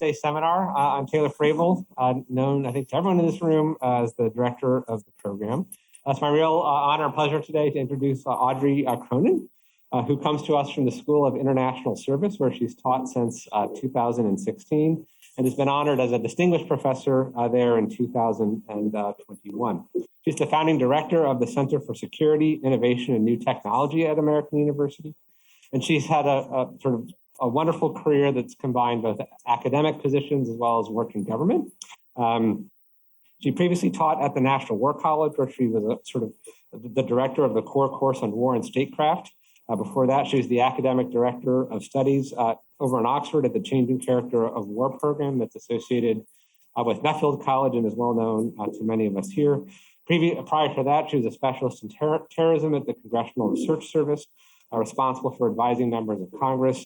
Wednesday seminar. I'm Taylor Fravel, known, I think, to everyone in this room as the director of the program. It's my real honor and pleasure today to introduce Audrey Cronin, who comes to us from the School of International Service, where she's taught since 2016 and has been honored as a distinguished professor there in 2021. She's the founding director of the Center for Security, Innovation, and New Technology at American University. And she's had a sort of a wonderful career that's combined both academic positions as well as work in government. She previously taught at the National War College, where she was a sort of the director of the core course on War and Statecraft. Before that, she was the academic director of studies over in Oxford at the Changing Character of War program that's associated with Nuffield College and is well known to many of us here. Prior to that, she was a specialist in terrorism at the Congressional Research Service, responsible for advising members of Congress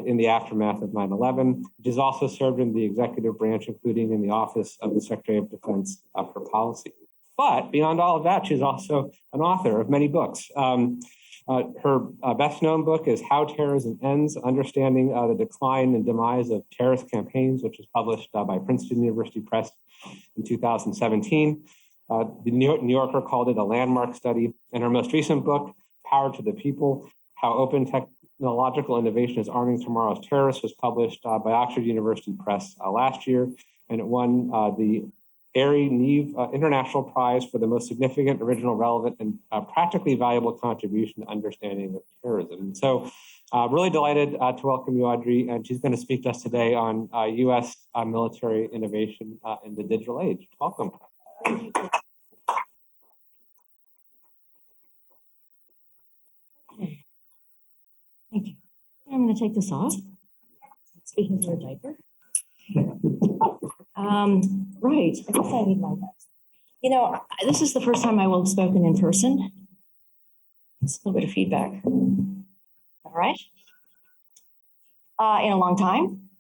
in the aftermath of 9/11. She's also served in the executive branch, including in the Office of the Secretary of Defense for Policy. But beyond all of that, she's also an author of many books. Her best-known book is How Terrorism Ends, Understanding the Decline and Demise of Terrorist Campaigns, which was published by Princeton University Press in 2017. The New Yorker called it a landmark study. And her most recent book, Power to the People, How Open Technological Innovation is Arming Tomorrow's Terrorists, was published by Oxford University Press last year, and it won the Arie Neve International Prize for the most significant, original, relevant, and practically valuable contribution to understanding of terrorism. And so really delighted to welcome you, Audrey, and she's going to speak to us today on U.S. military innovation in the digital age. Welcome. Thank you. I'm going to take this off. Speaking through a diaper. Right. I guess I need my notes. You know, this is the first time I will have spoken in person. It's a little bit of feedback. All right. In a long time.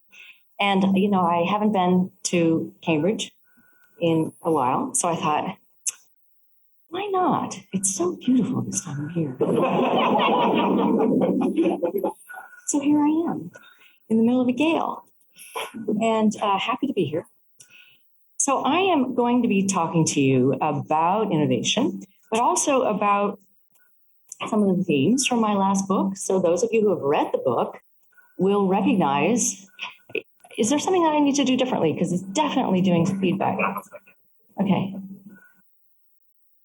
And, you know, I haven't been to Cambridge in a while. So I thought, why not? It's so beautiful this time of year. So here I am in the middle of a gale and happy to be here. So I am going to be talking to you about innovation, but also about some of the themes from my last book. So those of you who have read the book will recognize, is there something that I need to do differently? Because it's definitely doing some feedback. Okay.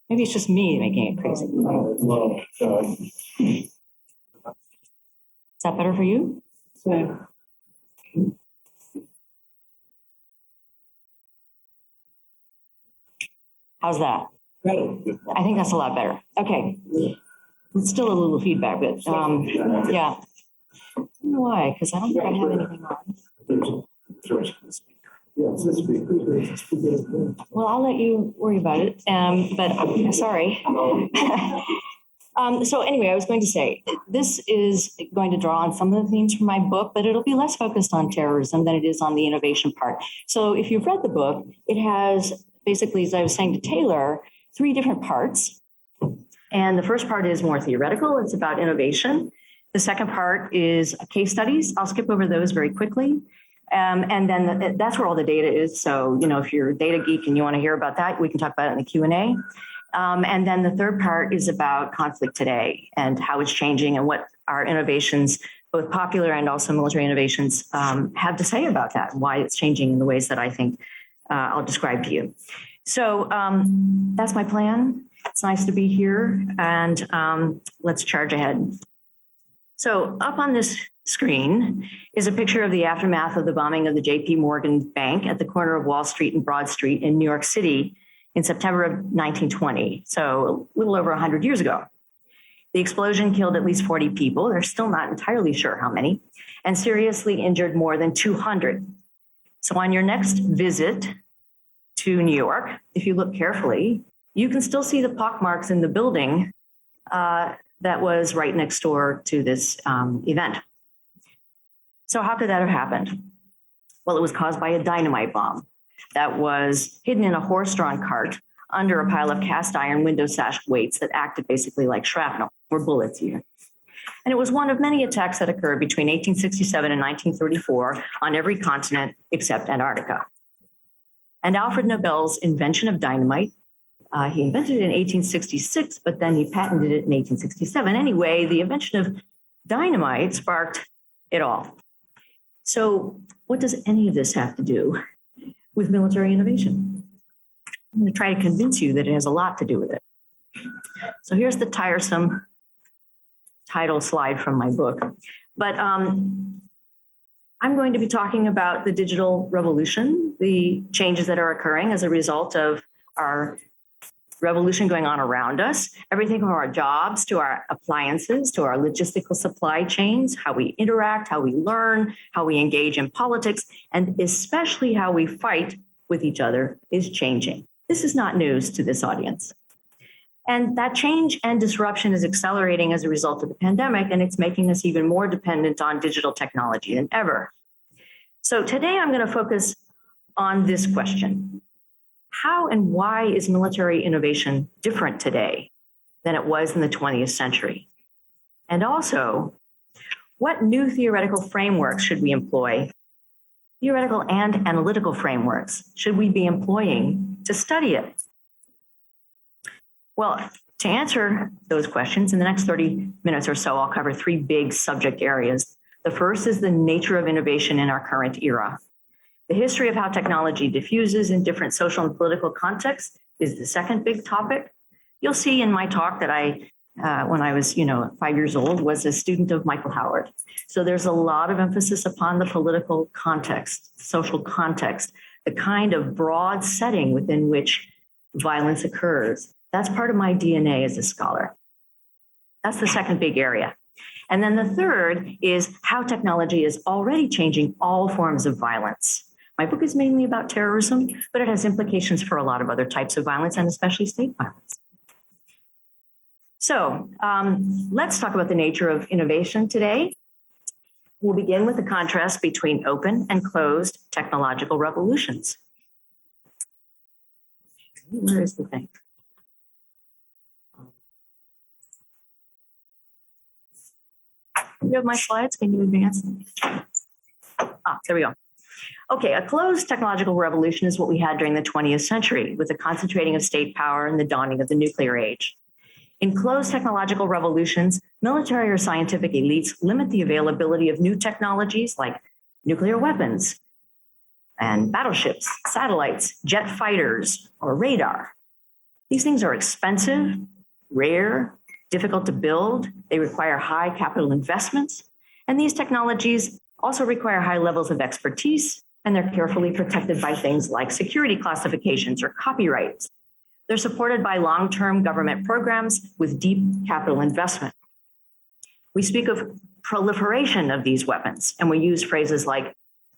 Maybe it's just me making it crazy. Is that better for you? Same. How's that? Great. I think that's a lot better. Okay. It's still a little feedback, but yeah. I don't know why, because I don't think I have anything on. Well, I'll let you worry about it, but I'm sorry. So anyway, I was going to say, this is going to draw on some of the themes from my book, but it'll be less focused on terrorism than it is on the innovation part. So if you've read the book, it has basically, as I was saying to Taylor, 3 different parts. And the first part is more theoretical. It's about innovation. The second part is case studies. I'll skip over those very quickly. And then that's where all the data is. So, you know, if you're a data geek and you want to hear about that, we can talk about it in the Q&A. And then the third part is about conflict today and how it's changing and what our innovations, both popular and also military innovations, have to say about that and why it's changing in the ways that I think I'll describe to you. So that's my plan. It's nice to be here, and let's charge ahead. So up on this screen is a picture of the aftermath of the bombing of the J.P. Morgan Bank at the corner of Wall Street and Broad Street in New York City in September of 1920, so a little over 100 years ago. The explosion killed at least 40 people. They're still not entirely sure how many, and seriously injured more than 200. So on your next visit to New York, if you look carefully, you can still see the pockmarks in the building that was right next door to this event. So how could that have happened? Well, it was caused by a dynamite bomb that was hidden in a horse-drawn cart under a pile of cast iron window sash weights that acted basically like shrapnel or bullets even. And it was one of many attacks that occurred between 1867 and 1934 on every continent except Antarctica. And Alfred Nobel's invention of dynamite, he invented it in 1866, but then he patented it in 1867. Anyway, the invention of dynamite sparked it all. So what does any of this have to do with military innovation? I'm going to try to convince you that it has a lot to do with it. So here's the tiresome title slide from my book. But I'm going to be talking about the digital revolution, the changes that are occurring as a result of our revolution going on around us, everything from our jobs to our appliances, to our logistical supply chains, how we interact, how we learn, how we engage in politics, and especially how we fight with each other is changing. This is not news to this audience. And that change and disruption is accelerating as a result of the pandemic, and it's making us even more dependent on digital technology than ever. So today I'm going to focus on this question. How and why is military innovation different today than it was in the 20th century? And also, what new theoretical frameworks should we employ? Theoretical and analytical frameworks should we be employing to study it? Well, to answer those questions, in the next 30 minutes or so, I'll cover three big subject areas. The first is the nature of innovation in our current era. The history of how technology diffuses in different social and political contexts is the second big topic. You'll see in my talk that I, when I was 5 years old, was a student of Michael Howard. So there's a lot of emphasis upon the political context, social context, the kind of broad setting within which violence occurs. That's part of my DNA as a scholar. That's the second big area. And then the third is how technology is already changing all forms of violence. My book is mainly about terrorism, but it has implications for a lot of other types of violence and especially state violence. So let's talk about the nature of innovation today. We'll begin with the contrast between open and closed technological revolutions. Where is the thing? You have my slides? Can you advance them? There we go. Okay, a closed technological revolution is what we had during the 20th century with the concentrating of state power and the dawning of the nuclear age. In closed technological revolutions, military or scientific elites limit the availability of new technologies like nuclear weapons and battleships, satellites, jet fighters, or radar. These things are expensive, rare, difficult to build. They require high capital investments. And these technologies also require high levels of expertise, and they're carefully protected by things like security classifications or copyrights. They're supported by long-term government programs with deep capital investment. We speak of proliferation of these weapons, and we use phrases like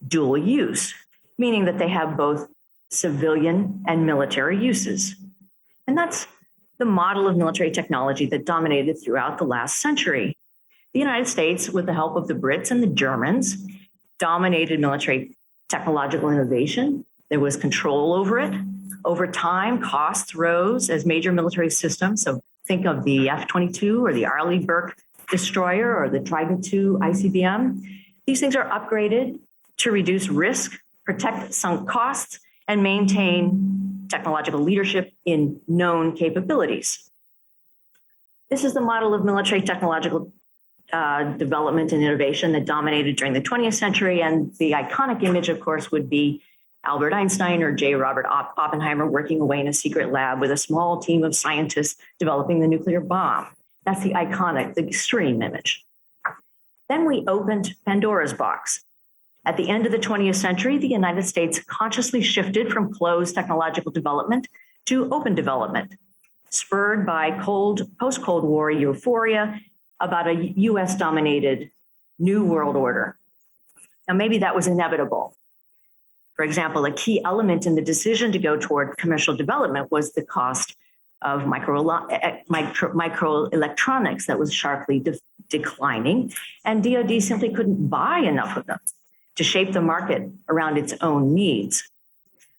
dual use, meaning that they have both civilian and military uses. And that's the model of military technology that dominated throughout the last century. The United States, with the help of the Brits and the Germans, dominated military technological innovation. There was control over it. Over time, costs rose as major military systems, so think of the F-22 or the Arleigh Burke destroyer or the Trident II ICBM. These things are upgraded to reduce risk, protect sunk costs, and maintain technological leadership in known capabilities. This is the model of military technological development and innovation that dominated during the 20th century. And the iconic image, of course, would be Albert Einstein or J. Robert Oppenheimer working away in a secret lab with a small team of scientists developing the nuclear bomb. That's the iconic, the extreme image. Then we opened Pandora's box. At the end of the 20th century, the United States consciously shifted from closed technological development to open development, spurred by post-Cold War euphoria about a US-dominated new world order. Now, maybe that was inevitable. For example, a key element in the decision to go toward commercial development was the cost of microelectronics that was sharply declining, and DoD simply couldn't buy enough of them to shape the market around its own needs.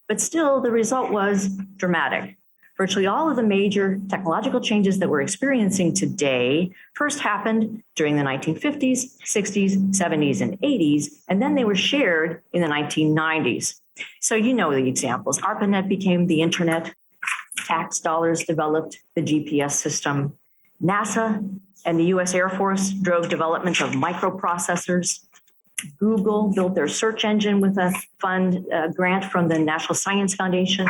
But still, the result was dramatic. Virtually all of the major technological changes that we're experiencing today first happened during the 1950s, 60s, 70s, and 80s, and then they were shared in the 1990s. So you know the examples. ARPANET became the internet, tax dollars developed the GPS system, NASA and the US Air Force drove development of microprocessors, Google built their search engine with a grant from the National Science Foundation.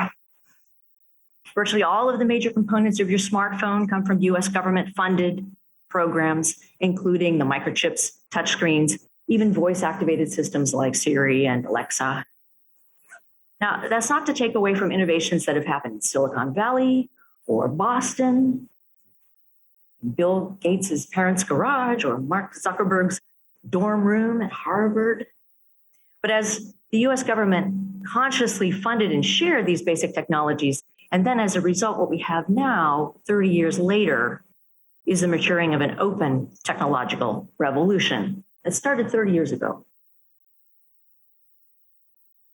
Virtually all of the major components of your smartphone come from US government-funded programs, including the microchips, touchscreens, even voice-activated systems like Siri and Alexa. Now, that's not to take away from innovations that have happened in Silicon Valley or Boston, Bill Gates's parents' garage, or Mark Zuckerberg's dorm room at Harvard. But as the US government consciously funded and shared these basic technologies, and then as a result, what we have now, 30 years later, is the maturing of an open technological revolution that started 30 years ago.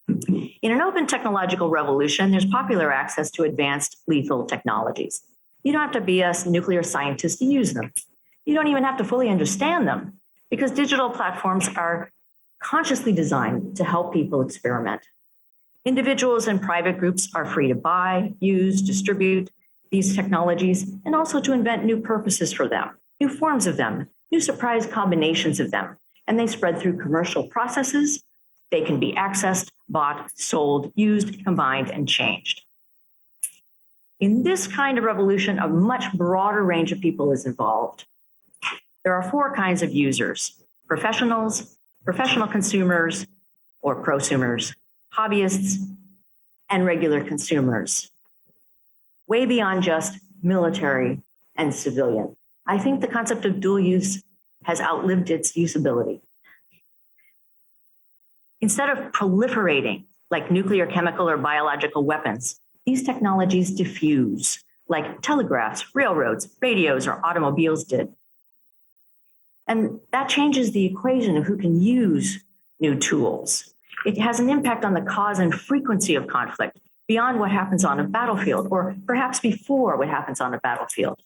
In an open technological revolution, there's popular access to advanced lethal technologies. You don't have to be a nuclear scientist to use them. You don't even have to fully understand them, because digital platforms are consciously designed to help people experiment. Individuals and private groups are free to buy, use, distribute these technologies, and also to invent new purposes for them, new forms of them, new surprise combinations of them. And they spread through commercial processes. They can be accessed, bought, sold, used, combined, and changed. In this kind of revolution, a much broader range of people is involved. There are four kinds of users: professionals, professional consumers or prosumers, hobbyists, and regular consumers, way beyond just military and civilian. I think the concept of dual use has outlived its usability. Instead of proliferating like nuclear, chemical, or biological weapons, these technologies diffuse like telegraphs, railroads, radios, or automobiles did. And that changes the equation of who can use new tools. It has an impact on the cause and frequency of conflict beyond what happens on a battlefield, or perhaps before what happens on a battlefield.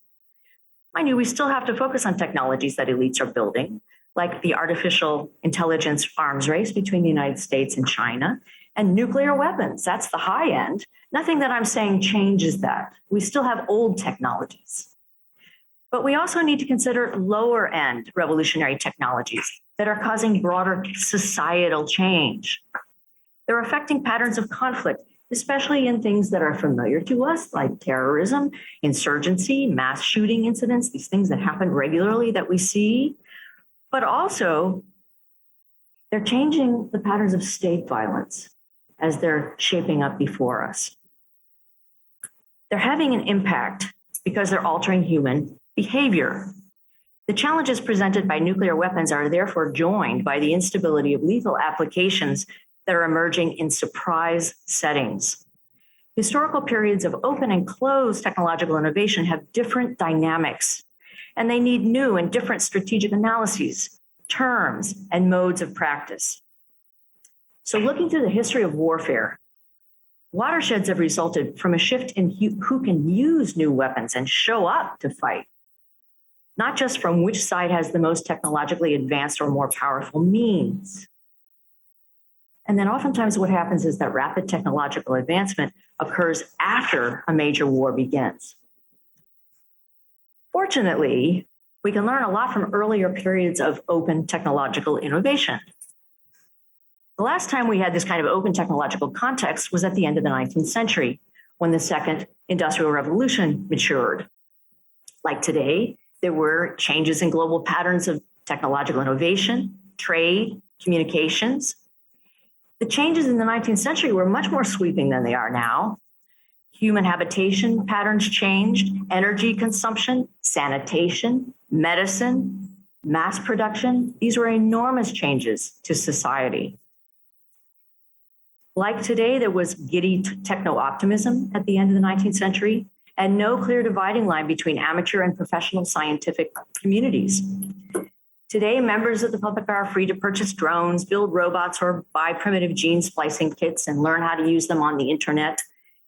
Mind you, we still have to focus on technologies that elites are building, like the artificial intelligence arms race between the United States and China, and nuclear weapons. That's the high end. Nothing that I'm saying changes that. We still have old technologies. But we also need to consider lower end revolutionary technologies that are causing broader societal change. They're affecting patterns of conflict, especially in things that are familiar to us, like terrorism, insurgency, mass shooting incidents, these things that happen regularly that we see. But also, they're changing the patterns of state violence as they're shaping up before us. They're having an impact because they're altering human behavior. The challenges presented by nuclear weapons are therefore joined by the instability of lethal applications that are emerging in surprise settings. Historical periods of open and closed technological innovation have different dynamics, and they need new and different strategic analyses, terms, and modes of practice. So looking through the history of warfare, watersheds have resulted from a shift in who can use new weapons and show up to fight, not just from which side has the most technologically advanced or more powerful means. And then oftentimes what happens is that rapid technological advancement occurs after a major war begins. Fortunately, we can learn a lot from earlier periods of open technological innovation. The last time we had this kind of open technological context was at the end of the 19th century, when the second industrial revolution matured. Like today, there were changes in global patterns of technological innovation, trade, communications. The changes in the 19th century were much more sweeping than they are now. Human habitation patterns changed, energy consumption, sanitation, medicine, mass production. These were enormous changes to society. Like today, there was giddy techno-optimism at the end of the 19th century, and no clear dividing line between amateur and professional scientific communities. Today, members of the public are free to purchase drones, build robots, or buy primitive gene splicing kits and learn how to use them on the internet.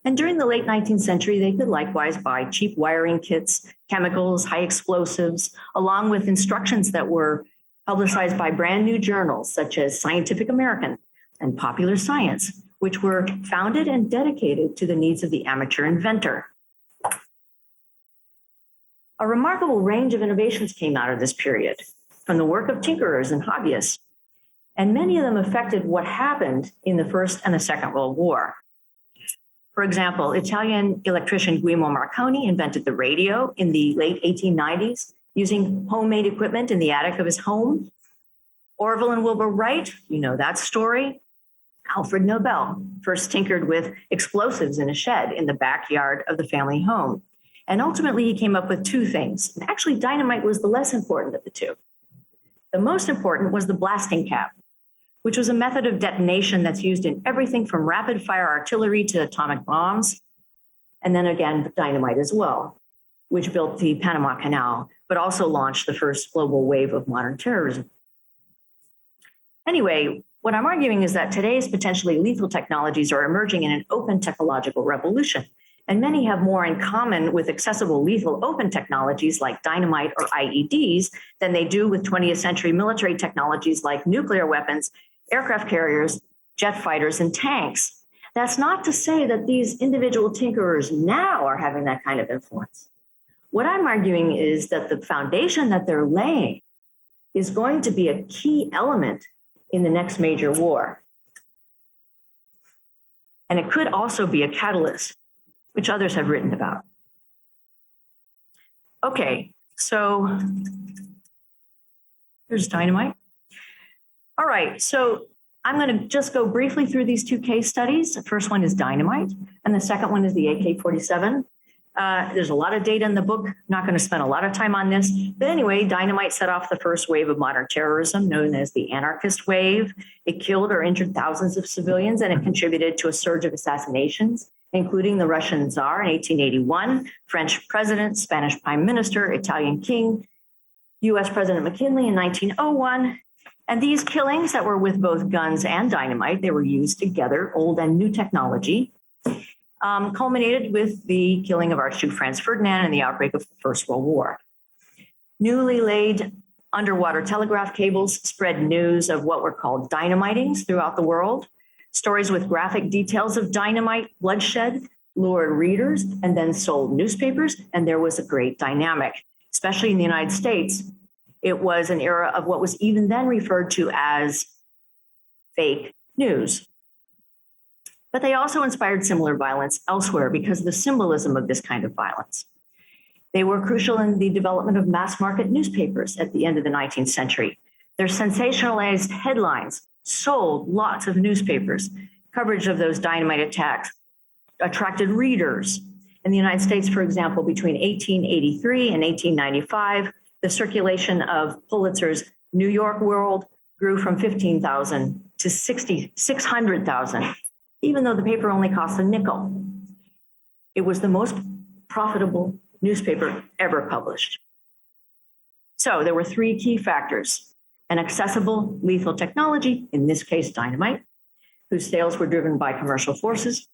And during the late 19th century, they could likewise buy cheap wiring kits, chemicals, high explosives, along with instructions that were publicized by brand new journals such as Scientific American and Popular Science, which were founded and dedicated to the needs of the amateur inventor. A remarkable range of innovations came out of this period from the work of tinkerers and hobbyists, and many of them affected what happened in the First and the Second World War. For example, Italian electrician Guglielmo Marconi invented the radio in the late 1890s using homemade equipment in the attic of his home. Orville and Wilbur Wright, you know that story. Alfred Nobel first tinkered with explosives in a shed in the backyard of the family home. And ultimately, he came up with two things. And actually, dynamite was the less important of the two. The most important was the blasting cap, which was a method of detonation that's used in everything from rapid fire artillery to atomic bombs. And then again, dynamite as well, which built the Panama Canal, but also launched the first global wave of modern terrorism. Anyway, what I'm arguing is that today's potentially lethal technologies are emerging in an open technological revolution. And many have more in common with accessible lethal open technologies like dynamite or IEDs than they do with 20th century military technologies like nuclear weapons, aircraft carriers, jet fighters, and tanks. That's not to say that these individual tinkerers now are having that kind of influence. What I'm arguing is that the foundation that they're laying is going to be a key element in the next major war. And it could also be a catalyst, which others have written about. Okay, so here's dynamite. All right, so I'm going to just go briefly through these two case studies. The first one is dynamite, and the second one is the AK-47. There's a lot of data in the book. Not going to spend a lot of time on this. But anyway, dynamite set off the first wave of modern terrorism, known as the anarchist wave. It killed or injured thousands of civilians, and it contributed to a surge of assassinations, including the Russian Tsar in 1881, French president, Spanish prime minister, Italian king, US President McKinley in 1901. And these killings that were with both guns and dynamite, they were used together, old and new technology, culminated with the killing of Archduke Franz Ferdinand and the outbreak of the First World War. Newly laid underwater telegraph cables spread news of what were called dynamitings throughout the world. Stories with graphic details of dynamite bloodshed lured readers and then sold newspapers, and there was a great dynamic, especially in the United States. It was an era of what was even then referred to as fake news. But they also inspired similar violence elsewhere because of the symbolism of this kind of violence. They were crucial in the development of mass market newspapers at the end of the 19th century. Their sensationalized headlines sold lots of newspapers. Coverage of those dynamite attacks attracted readers. In the United States, for example, between 1883 and 1895, the circulation of Pulitzer's New York World grew from 15,000 to 600,000, even though the paper only cost a nickel. It was the most profitable newspaper ever published. So there were three key factors: an accessible lethal technology, in this case dynamite, whose sales were driven by commercial forces,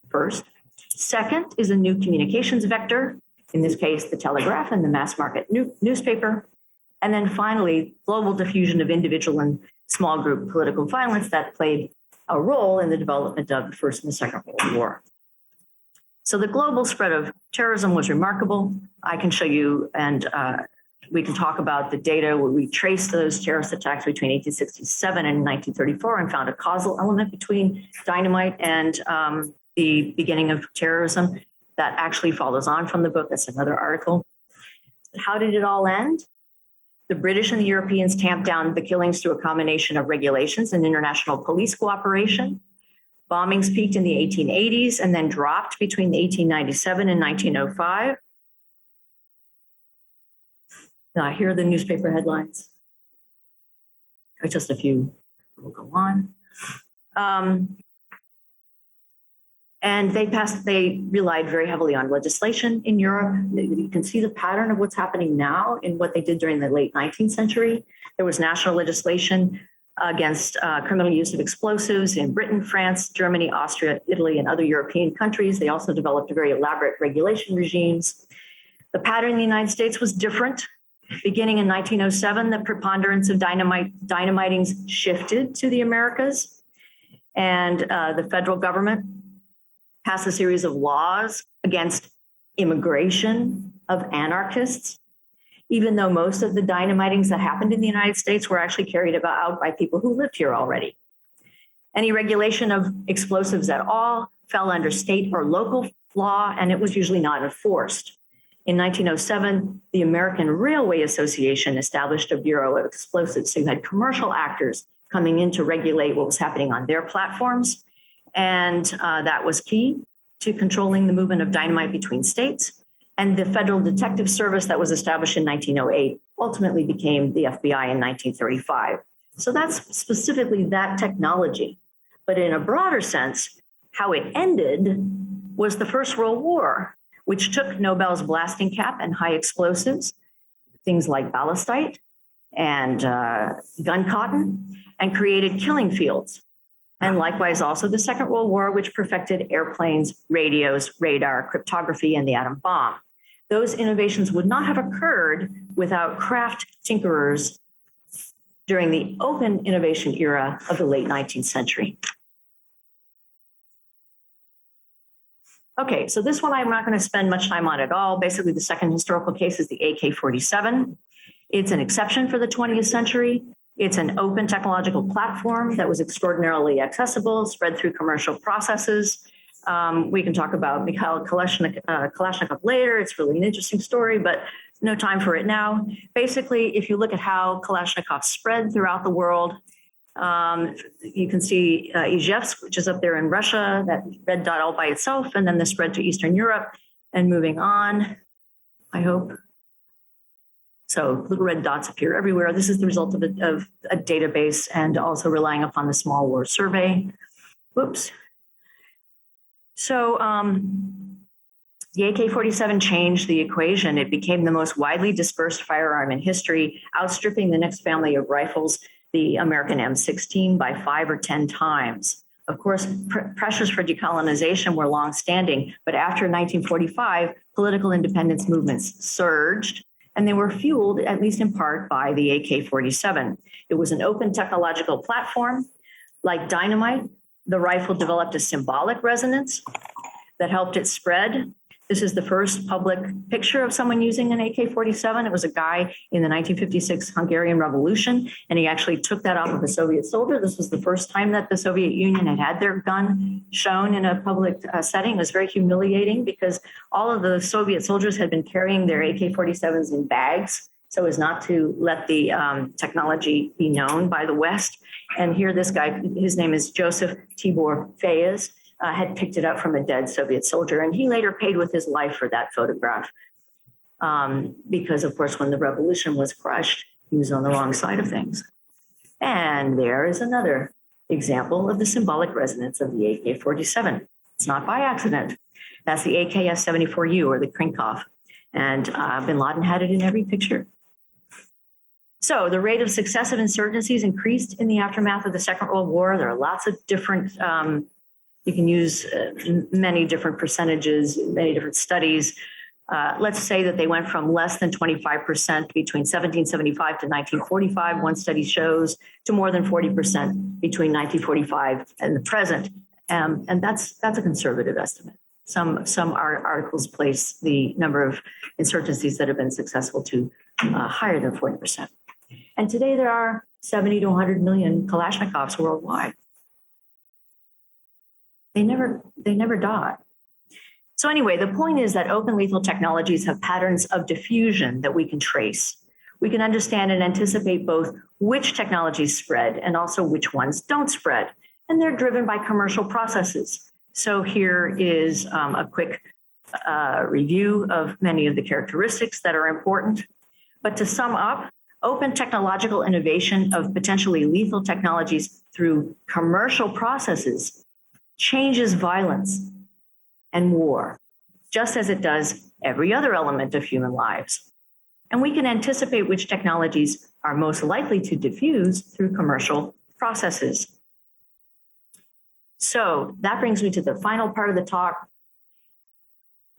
first. Second is a new communications vector, in this case the telegraph and the mass market newspaper. And then finally, global diffusion of individual and small group political violence that played a role in the development of the First and the Second World War. So the global spread of terrorism was remarkable. I can show you, and we can talk about the data where we traced those terrorist attacks between 1867 and 1934 and found a causal element between dynamite and the beginning of terrorism that actually follows on from the book. That's another article. How did it all end? The British and the Europeans tamped down the killings through a combination of regulations and international police cooperation. Bombings peaked in the 1880s and then dropped between 1897 and 1905. Now, here are the newspaper headlines. Just a few. We'll go on. And they relied very heavily on legislation in Europe. You can see the pattern of what's happening now in what they did during the late 19th century. There was national legislation against criminal use of explosives in Britain, France, Germany, Austria, Italy, and other European countries. They also developed very elaborate regulation regimes. The pattern in the United States was different. Beginning in 1907, the preponderance of dynamitings shifted to the Americas, and the federal government passed a series of laws against immigration of anarchists, even though most of the dynamitings that happened in the United States were actually carried out by people who lived here already. Any regulation of explosives at all fell under state or local law, and it was usually not enforced. In 1907, the American Railway Association established a Bureau of Explosives. So you had commercial actors coming in to regulate what was happening on their platforms. And that was key to controlling the movement of dynamite between states. And the Federal Detective Service that was established in 1908 ultimately became the FBI in 1935. So that's specifically that technology. But in a broader sense, how it ended was the First World War, which took Nobel's blasting cap and high explosives, things like ballistite and gun cotton, and created killing fields. And likewise, also the Second World War, which perfected airplanes, radios, radar, cryptography, and the atom bomb. Those innovations would not have occurred without craft tinkerers during the open innovation era of the late 19th century. Okay, so this one I'm not going to spend much time on at all. Basically, the second historical case is the AK-47. It's an exception for the 20th century. It's an open technological platform that was extraordinarily accessible, spread through commercial processes. We can talk about Mikhail Kalashnikov later. It's really an interesting story, but no time for it now. Basically, if you look at how Kalashnikov spread throughout the world, you can see Ijevsk, which is up there in Russia, that red dot all by itself, and then the spread to Eastern Europe and moving on, I hope. So little red dots appear everywhere. This is the result of a database and also relying upon the Small War Survey. Whoops. So the AK-47 changed the equation. It became the most widely dispersed firearm in history, outstripping the next family of rifles, the American M16, by 5 or 10 times. Of course, pressures for decolonization were longstanding, but after 1945, political independence movements surged, and they were fueled, at least in part, by the AK-47. It was an open technological platform. Like dynamite, the rifle developed a symbolic resonance that helped it spread. This is the first public picture of someone using an AK-47. It was a guy in the 1956 Hungarian Revolution, and he actually took that off of a Soviet soldier. This was the first time that the Soviet Union had their gun shown in a public setting. It was very humiliating because all of the Soviet soldiers had been carrying their AK-47s in bags so as not to let the technology be known by the West. And here this guy, his name is Joseph Tibor Fayez, had picked it up from a dead Soviet soldier, and he later paid with his life for that photograph. Because, of course, when the revolution was crushed, he was on the wrong side of things. And there is another example of the symbolic resonance of the AK-47. It's not by accident. That's the AKS-74U, or the Krinkov. And bin Laden had it in every picture. So the rate of successive insurgencies increased in the aftermath of the Second World War. There are lots of different you can use many different percentages, many different studies. Let's say that they went from less than 25% between 1775 to 1945, one study shows, to more than 40% between 1945 and the present. And that's a conservative estimate. Some articles place the number of insurgencies that have been successful to higher than 40%. And today there are 70 to 100 million Kalashnikovs worldwide. They never die. So anyway, the point is that open lethal technologies have patterns of diffusion that we can trace. We can understand and anticipate both which technologies spread and also which ones don't spread. And they're driven by commercial processes. So here is a quick review of many of the characteristics that are important. But to sum up, open technological innovation of potentially lethal technologies through commercial processes changes violence and war, just as it does every other element of human lives. And we can anticipate which technologies are most likely to diffuse through commercial processes. So that brings me to the final part of the talk.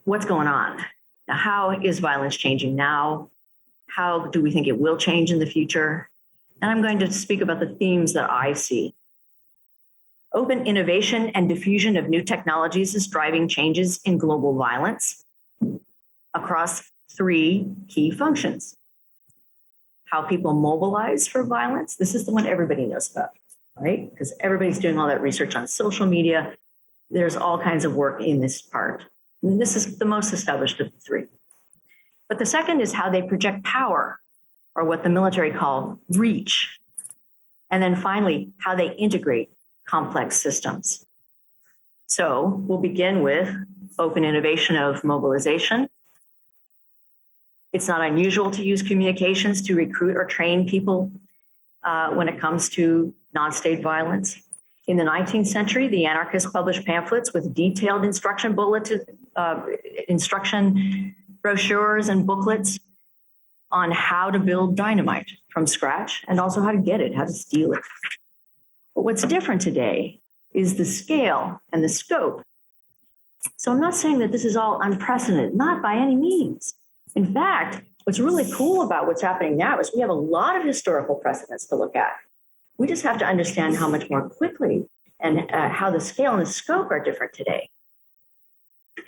What's going on? Now, how is violence changing now? How do we think it will change in the future? And I'm going to speak about the themes that I see. Open innovation and diffusion of new technologies is driving changes in global violence across three key functions. How people mobilize for violence. This is the one everybody knows about, right? Because everybody's doing all that research on social media. There's all kinds of work in this part. And this is the most established of the three. But the second is how they project power, or what the military call reach. And then finally, how they integrate complex systems. So we'll begin with open innovation of mobilization. It's not unusual to use communications to recruit or train people when it comes to non-state violence. In the 19th century, the anarchists published pamphlets with detailed instruction brochures and booklets on how to build dynamite from scratch and also how to get it, how to steal it. But what's different today is the scale and the scope. So I'm not saying that this is all unprecedented, not by any means. In fact, what's really cool about what's happening now is we have a lot of historical precedents to look at. We just have to understand how much more quickly and how the scale and the scope are different today.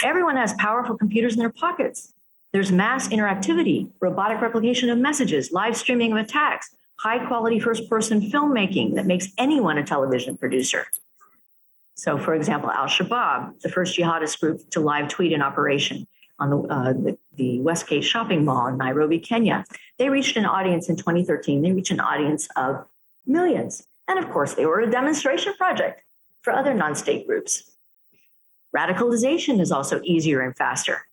Everyone has powerful computers in their pockets. There's mass interactivity, robotic replication of messages, live streaming of attacks, high quality first-person filmmaking that makes anyone a television producer. So for example, Al-Shabaab, the first jihadist group to live tweet an operation on the Westgate shopping mall in Nairobi, Kenya. They reached an audience in 2013. They reached an audience of millions. And of course, they were a demonstration project for other non-state groups. Radicalization is also easier and faster.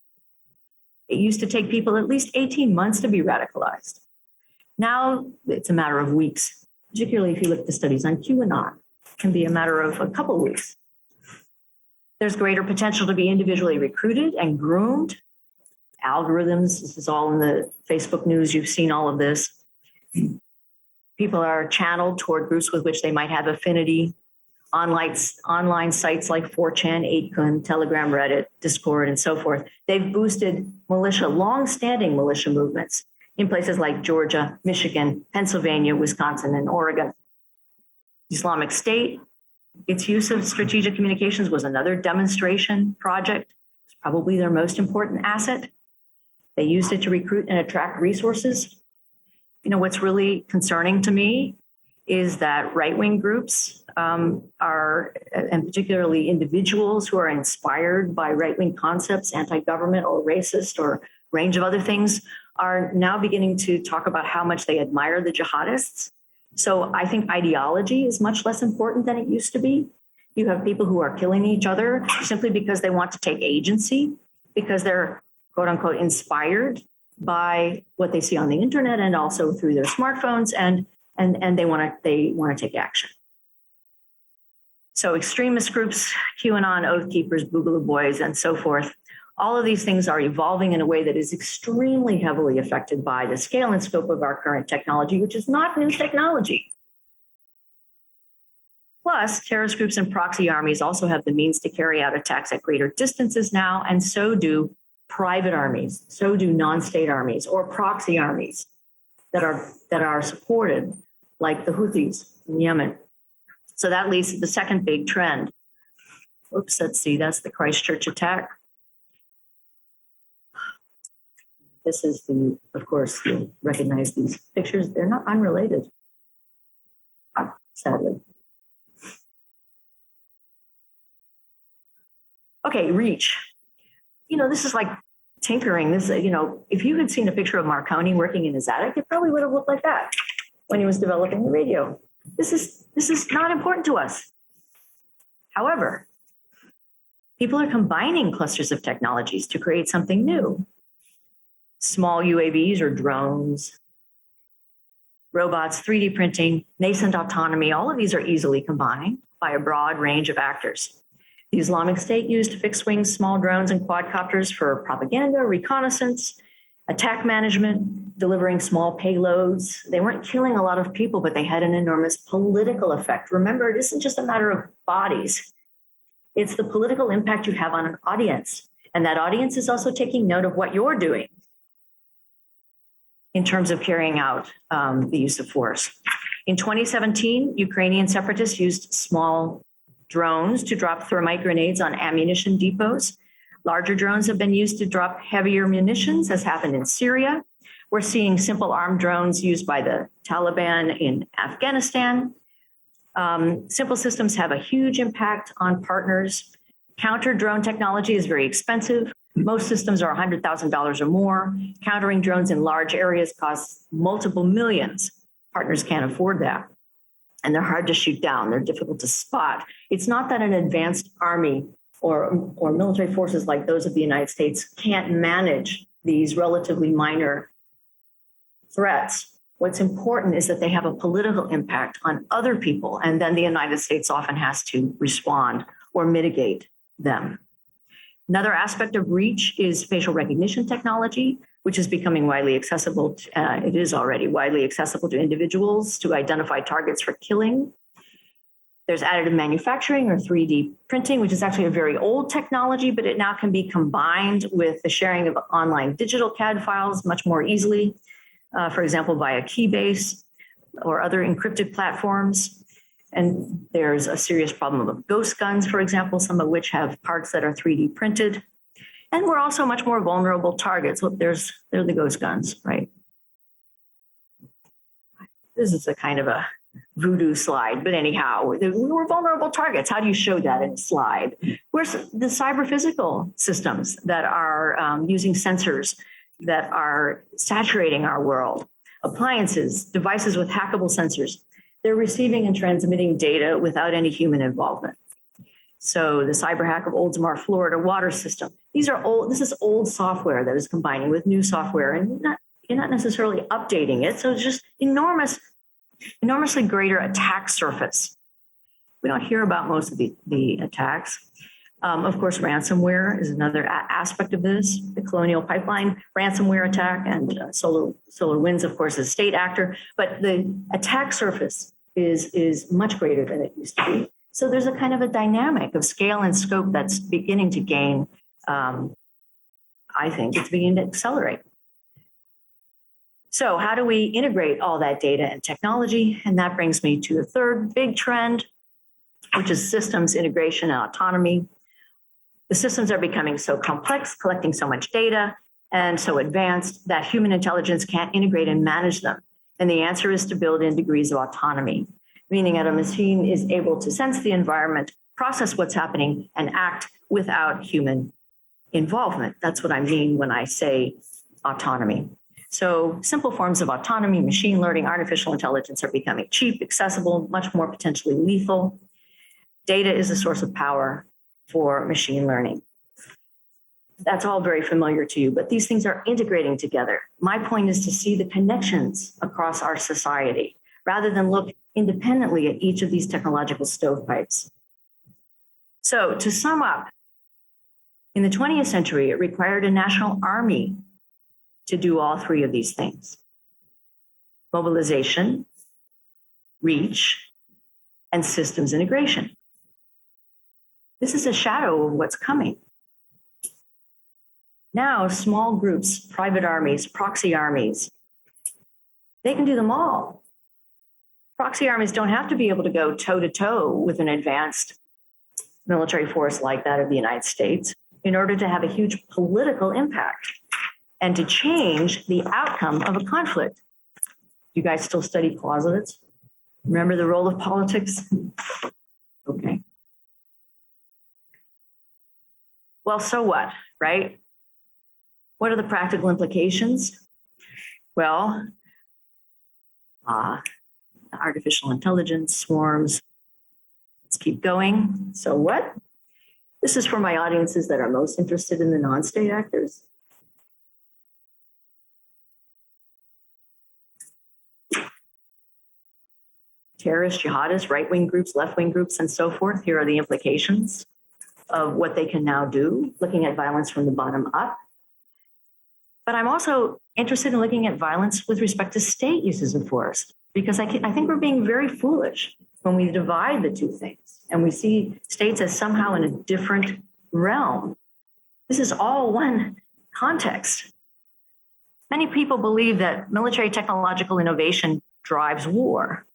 It used to take people at least 18 months to be radicalized. Now it's a matter of weeks, particularly if you look at the studies on QAnon. It can be a matter of a couple of weeks. There's greater potential to be individually recruited and groomed. Algorithms, this is all in the Facebook news, you've seen all of this. People are channeled toward groups with which they might have affinity. Online sites like 4chan, 8kun, Telegram, Reddit, Discord, and so forth. They've boosted long-standing militia movements in places like Georgia, Michigan, Pennsylvania, Wisconsin, and Oregon. Islamic State, its use of strategic communications was another demonstration project. It's probably their most important asset. They used it to recruit and attract resources. You know, what's really concerning to me is that right-wing groups and particularly individuals who are inspired by right-wing concepts, anti-government or racist or range of other things, are now beginning to talk about how much they admire the jihadists. So I think ideology is much less important than it used to be. You have people who are killing each other simply because they want to take agency, because they're quote unquote inspired by what they see on the internet and also through their smartphones, and they want to take action. So extremist groups, QAnon, Oath Keepers, Boogaloo Boys, and so forth, all of these things are evolving in a way that is extremely heavily affected by the scale and scope of our current technology, which is not new technology. Plus, terrorist groups and proxy armies also have the means to carry out attacks at greater distances now, and so do private armies, so do non-state armies or proxy armies that are supported, like the Houthis in Yemen. So that leads to the second big trend. Oops, let's see, that's the Christchurch attack. This is of course, you'll recognize these pictures. They're not unrelated, sadly. Okay, reach. You know, this is like tinkering. This, if you had seen a picture of Marconi working in his attic, it probably would have looked like that when he was developing the radio. This is not important to us. However, people are combining clusters of technologies to create something new. Small UAVs or drones, robots, 3D printing, nascent autonomy, all of these are easily combined by a broad range of actors. The Islamic State used fixed-wing small drones and quadcopters for propaganda, reconnaissance, attack management. delivering small payloads. They weren't killing a lot of people, but they had an enormous political effect. Remember, it isn't just a matter of bodies. It's the political impact you have on an audience. And that audience is also taking note of what you're doing in terms of carrying out the use of force. In 2017, Ukrainian separatists used small drones to drop thermite grenades on ammunition depots. Larger drones have been used to drop heavier munitions, as happened in Syria. We're seeing simple armed drones used by the Taliban in Afghanistan. Simple systems have a huge impact on partners. Counter drone technology is very expensive. Most systems are $100,000 or more. Countering drones in large areas costs multiple millions. Partners can't afford that. And they're hard to shoot down. They're difficult to spot. It's not that an advanced army or military forces like those of the United States can't manage these relatively minor threats. What's important is that they have a political impact on other people, and then the United States often has to respond or mitigate them. Another aspect of reach is facial recognition technology, which is becoming widely accessible. It is already widely accessible to individuals to identify targets for killing. There's additive manufacturing or 3D printing, which is actually a very old technology, but it now can be combined with the sharing of online digital CAD files much more easily, for example, via Keybase or other encrypted platforms. And there's a serious problem of ghost guns, for example, some of which have parts that are 3D printed. And we're also much more vulnerable targets. Well, they're the ghost guns, right? This is a kind of a voodoo slide, but anyhow, we're vulnerable targets. How do you show that in a slide? Where's the cyber physical systems that are using sensors that are saturating our world? Appliances, devices with hackable sensors. They're receiving and transmitting data without any human involvement. So the cyber hack of Oldsmar, Florida water system. These are old. This is old software that is combining with new software, and you're not necessarily updating it. So it's just enormously greater attack surface. We don't hear about most of the attacks. Of course, ransomware is another aspect of this. The Colonial Pipeline ransomware attack, and SolarWinds, of course, is a state actor. But the attack surface is much greater than it used to be. So there's a kind of a dynamic of scale and scope that's beginning to gain. I think it's beginning to accelerate. So how do we integrate all that data and technology? And that brings me to the third big trend, which is systems integration and autonomy. The systems are becoming so complex, collecting so much data, and so advanced that human intelligence can't integrate and manage them. And the answer is to build in degrees of autonomy, meaning that a machine is able to sense the environment, process what's happening, and act without human involvement. That's what I mean when I say autonomy. So simple forms of autonomy, machine learning, artificial intelligence are becoming cheap, accessible, much more potentially lethal. Data is a source of power for machine learning. That's all very familiar to you, but these things are integrating together. My point is to see the connections across our society rather than look independently at each of these technological stovepipes. So to sum up, in the 20th century, it required a national army to do all three of these things: mobilization, reach, and systems integration. This is a shadow of what's coming. Now, small groups, private armies, proxy armies, they can do them all. Proxy armies don't have to be able to go toe-to-toe with an advanced military force like that of the United States in order to have a huge political impact and to change the outcome of a conflict. You guys still study closets? Remember the role of politics? Okay. Well, so what, right? What are the practical implications? Well, artificial intelligence, swarms. Let's keep going. So what? This is for my audiences that are most interested in the non-state actors. Terrorists, jihadists, right-wing groups, left-wing groups, and so forth. Here are the implications of what they can now do, looking at violence from the bottom up. But I'm also interested in looking at violence with respect to state uses of force, because I think we're being very foolish when we divide the two things and we see states as somehow in a different realm. This is all one context. Many people believe that military technological innovation drives war.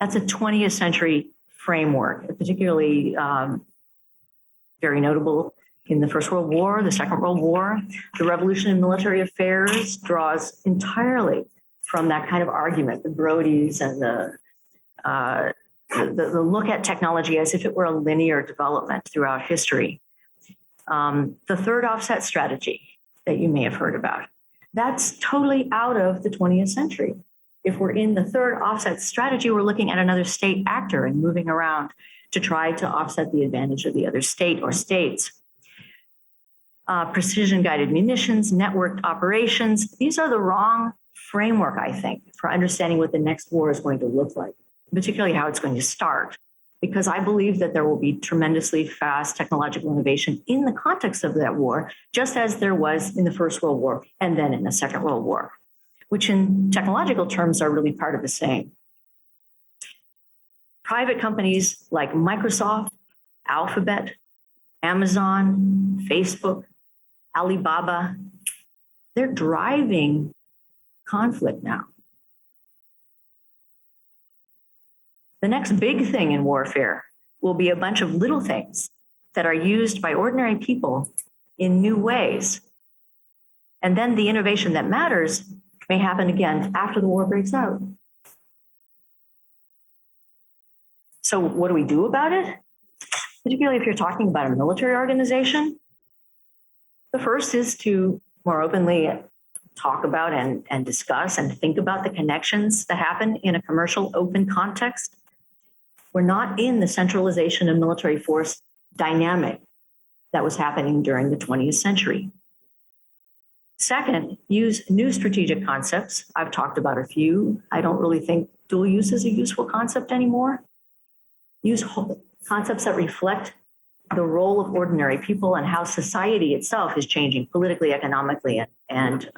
That's a 20th century framework, particularly very notable in the First World War, the Second World War. The revolution in military affairs draws entirely from that kind of argument, the Brodies and the look at technology as if it were a linear development throughout history. The third offset strategy that you may have heard about, that's totally out of the 20th century. If we're in the third offset strategy, we're looking at another state actor and moving around to try to offset the advantage of the other state or states. Precision guided munitions, networked operations, these are the wrong framework, I think, for understanding what the next war is going to look like, particularly how it's going to start, because I believe that there will be tremendously fast technological innovation in the context of that war, just as there was in the First World War and then in the Second World War, which in technological terms are really part of the same. Private companies like Microsoft, Alphabet, Amazon, Facebook, Alibaba, they're driving conflict now. The next big thing in warfare will be a bunch of little things that are used by ordinary people in new ways. And then the innovation that matters may happen again after the war breaks out. So what do we do about it? Particularly if you're talking about a military organization. The first is to more openly talk about and discuss and think about the connections that happen in a commercial open context. We're not in the centralization of military force dynamic that was happening during the 20th century. Second, use new strategic concepts. I've talked about a few. I don't really think dual use is a useful concept anymore. Use concepts that reflect the role of ordinary people and how society itself is changing politically, economically, and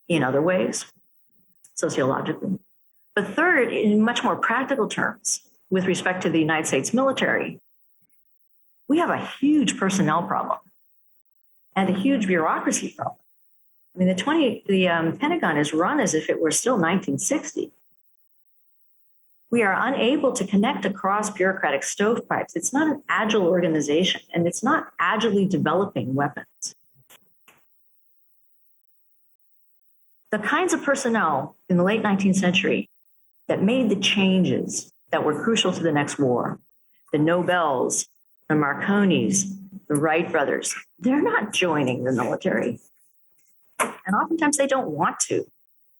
in other ways, sociologically. But third, in much more practical terms, with respect to the United States military, we have a huge personnel problem and a huge bureaucracy problem. I mean, the Pentagon is run as if it were still 1960. We are unable to connect across bureaucratic stovepipes. It's not an agile organization, and it's not agilely developing weapons. The kinds of personnel in the late 19th century that made the changes that were crucial to the next war, the Nobels, the Marconis, the Wright brothers, they're not joining the military. And oftentimes they don't want to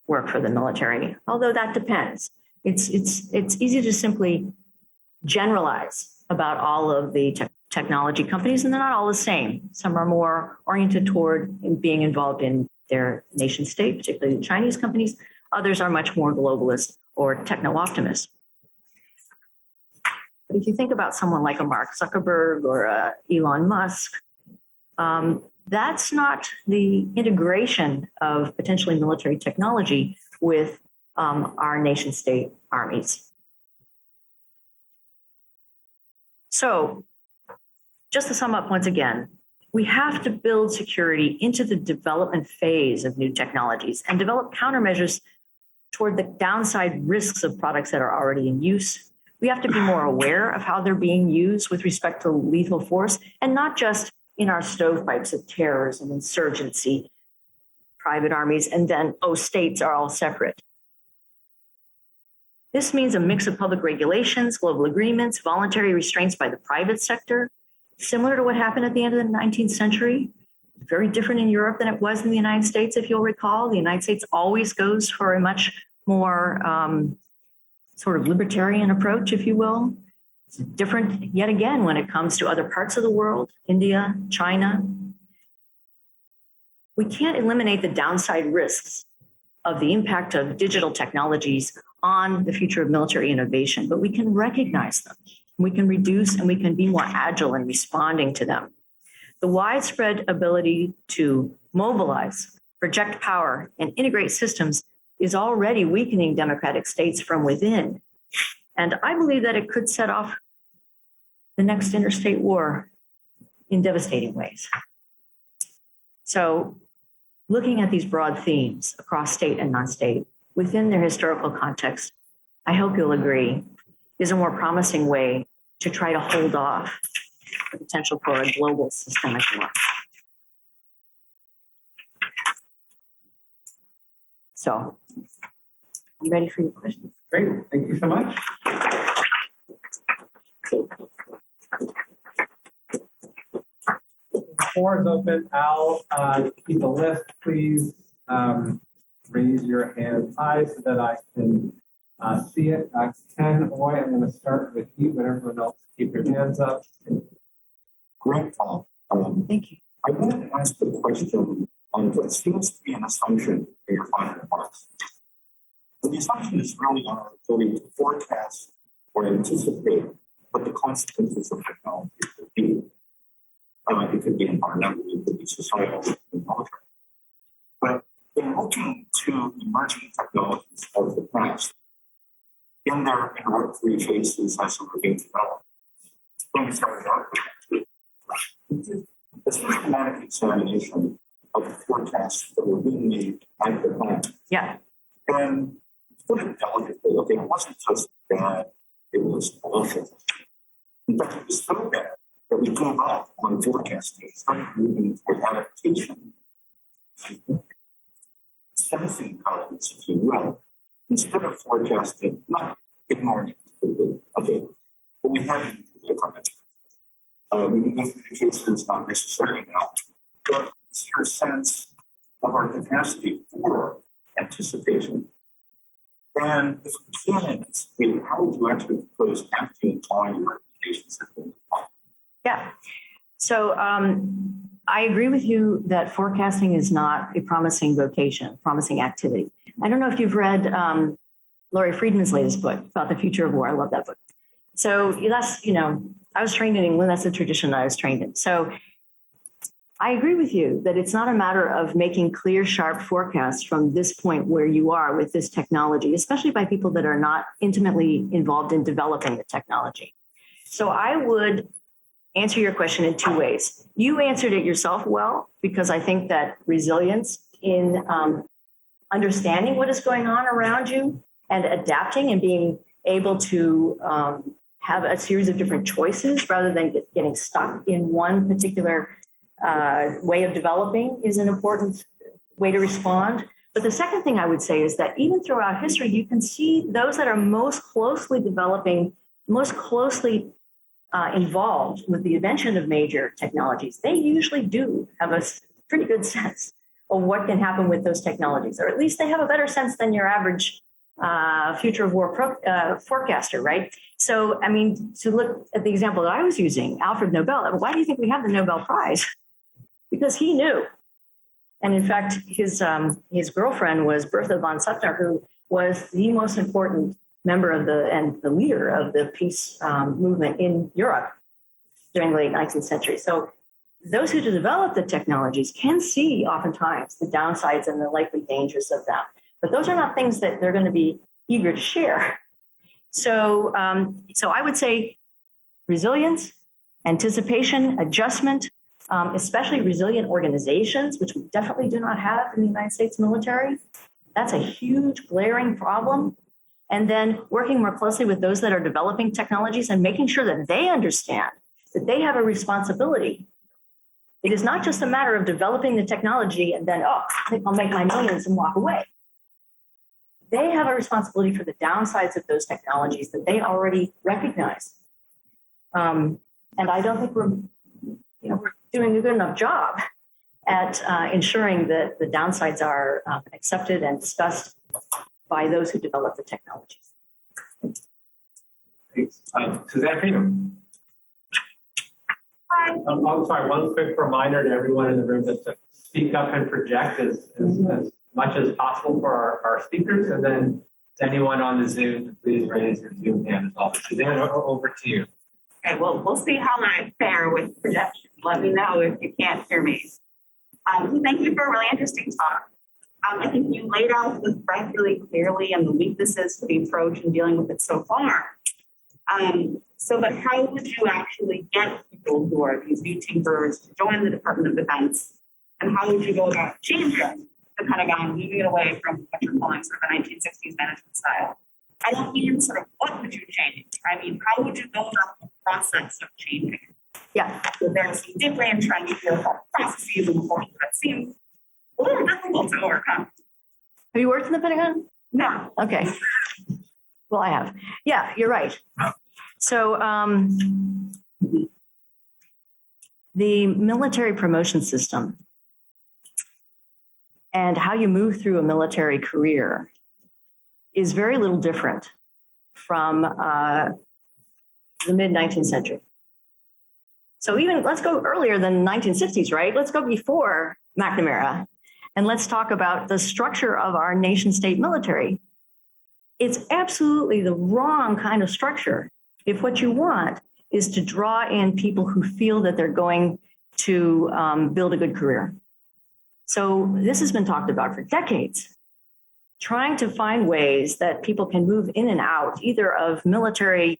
work for the military, although that depends. It's easy to simply generalize about all of the technology companies, and they're not all the same. Some are more oriented toward being involved in their nation state, particularly the Chinese companies. Others are much more globalist or techno-optimist. But if you think about someone like a Mark Zuckerberg or Elon Musk, that's not the integration of potentially military technology with our nation state armies. So just to sum up once again, we have to build security into the development phase of new technologies and develop countermeasures toward the downside risks of products that are already in use. We have to be more aware of how they're being used with respect to lethal force, and not just in our stovepipes of terrorism, insurgency, private armies, and then, states are all separate. This means a mix of public regulations, global agreements, voluntary restraints by the private sector, similar to what happened at the end of the 19th century. Very different in Europe than it was in the United States, if you'll recall. The United States always goes for a much more sort of libertarian approach, if you will. It's different yet again when it comes to other parts of the world, India, China. We can't eliminate the downside risks of the impact of digital technologies on the future of military innovation, but we can recognize them. We can reduce and we can be more agile in responding to them. The widespread ability to mobilize, project power, and integrate systems is already weakening democratic states from within. And I believe that it could set off the next interstate war in devastating ways. So looking at these broad themes across state and non-state within their historical context, I hope you'll agree, is a more promising way to try to hold off the potential for a global systemic war. So I'm ready for your questions. Great, thank you so much. The floor is open. Al, keep a list, please. Raise your hand high so that I can see it. Ken, Oy, I'm going to start with you, but everyone else keep your hands up. Great, Thank you. I wanted to ask the question on what seems to be an assumption in your final remarks. The assumption is really on our ability to forecast or anticipate what the consequences of technology will be. It could be environmental, it could be societal, it could be military. But in looking to emerging technologies of the past, in their three phases as they were being developed, when we started out with a systematic examination of the forecasts that were being made at the time. Yeah. And put it delicately, okay, it wasn't just bad, it was awful. In fact, it was so bad that we gave up on forecasting, started moving toward adaptation. Sensing patterns, if you will, instead of forecasting, not ignoring it completely, okay, but we had to do it. We can go through the cases, not necessarily now, but it's your sense of our capacity for anticipation. And if we can anticipate, how would you actually propose acting on your recommendations? Yeah. So I agree with you that forecasting is not a promising vocation, promising activity. I don't know if you've read Laurie Friedman's latest book about the future of war. I love that book. So that's, I was trained in England. That's the tradition I was trained in. So I agree with you that it's not a matter of making clear, sharp forecasts from this point where you are with this technology, especially by people that are not intimately involved in developing the technology. So I would answer your question in two ways. You answered it yourself well, because I think that resilience in understanding what is going on around you and adapting and being able to have a series of different choices rather than getting stuck in one particular way of developing is an important way to respond. But the second thing I would say is that even throughout history, you can see those that are most closely developing, most closely involved with the invention of major technologies, they usually do have a pretty good sense of what can happen with those technologies, or at least they have a better sense than your average future of war forecaster, right? So, I mean, to look at the example that I was using, Alfred Nobel, why do you think we have the Nobel Prize? Because he knew. And in fact, his girlfriend was Bertha von Suttner, who was the most important member of the leader of the peace movement in Europe during the late 19th century. So those who develop the technologies can see oftentimes the downsides and the likely dangers of them. But those are not things that they're going to be eager to share. So I would say resilience, anticipation, adjustment, especially resilient organizations, which we definitely do not have in the United States military. That's a huge glaring problem. And then working more closely with those that are developing technologies and making sure that they understand that they have a responsibility. It is not just a matter of developing the technology and then, I think I'll make my millions and walk away. They have a responsibility for the downsides of those technologies that they already recognize. And I don't think we're doing a good enough job at ensuring that the downsides are accepted and discussed by those who develop the technologies. Thanks. Suzanne Freedom. Hi. I'm sorry, one quick reminder to everyone in the room just to speak up and project as much as possible for our speakers. And then to anyone on the Zoom, please raise your Zoom hand as well. Suzanne, over to you. Okay, well, we'll see how I fare with projection. Let me know if you can't hear me. Thank you for a really interesting talk. I think you laid out the threat really clearly and the weaknesses to the approach and dealing with it so far. But how would you actually get people who are these new tinkerers to join the Department of Defense? And how would you go about changing the Pentagon, moving it away from what you're calling sort of a 1960s management style? I don't mean sort of what would you change? I mean, how would you go about the process of changing? Yeah. So there are some deeply entrenched processes and forms that seem a little difficult to overcome. Have you worked in the Pentagon? No. Okay. Well, I have. Yeah, you're right. So the military promotion system and how you move through a military career is very little different from the mid-19th century. So even let's go earlier than 1960s, right? Let's go before McNamara, and let's talk about the structure of our nation state military. It's absolutely the wrong kind of structure if what you want is to draw in people who feel that they're going to build a good career. So this has been talked about for decades, trying to find ways that people can move in and out, either of military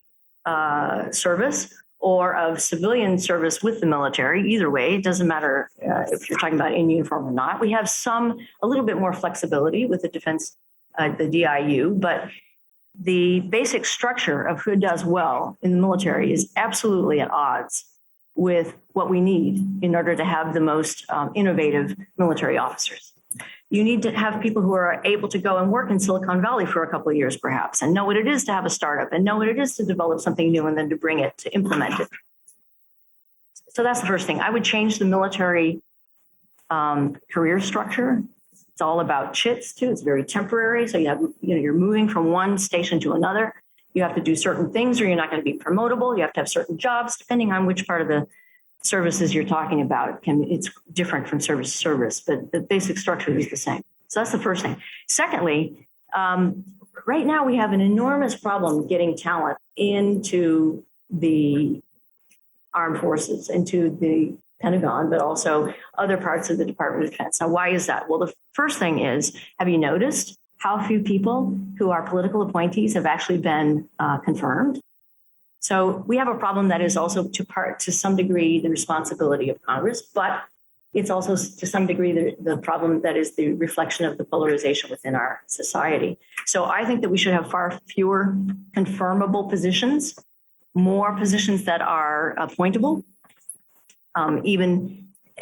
service or of civilian service with the military. Either way, it doesn't matter if you're talking about in uniform or not. We have a little bit more flexibility with the defense, the DIU, but the basic structure of who does well in the military is absolutely at odds with what we need in order to have the most innovative military officers. You need to have people who are able to go and work in Silicon Valley for a couple of years, perhaps, and know what it is to have a startup and know what it is to develop something new and then to bring it, to implement it. So that's the first thing. I would change the military career structure. It's all about chits too. It's very temporary. So you're moving from one station to another. You have to do certain things or you're not going to be promotable. You have to have certain jobs, depending on which part of the services you're talking about. It's different from service to service, but the basic structure is the same. So that's the first thing. Secondly, right now we have an enormous problem getting talent into the armed forces, into the Pentagon, but also other parts of the Department of Defense. Now, why is that? Well, the first thing is, have you noticed how few people who are political appointees have actually been confirmed? So we have a problem that is also to some degree the responsibility of Congress, but it's also to some degree the problem that is the reflection of the polarization within our society. So I think that we should have far fewer confirmable positions, more positions that are appointable,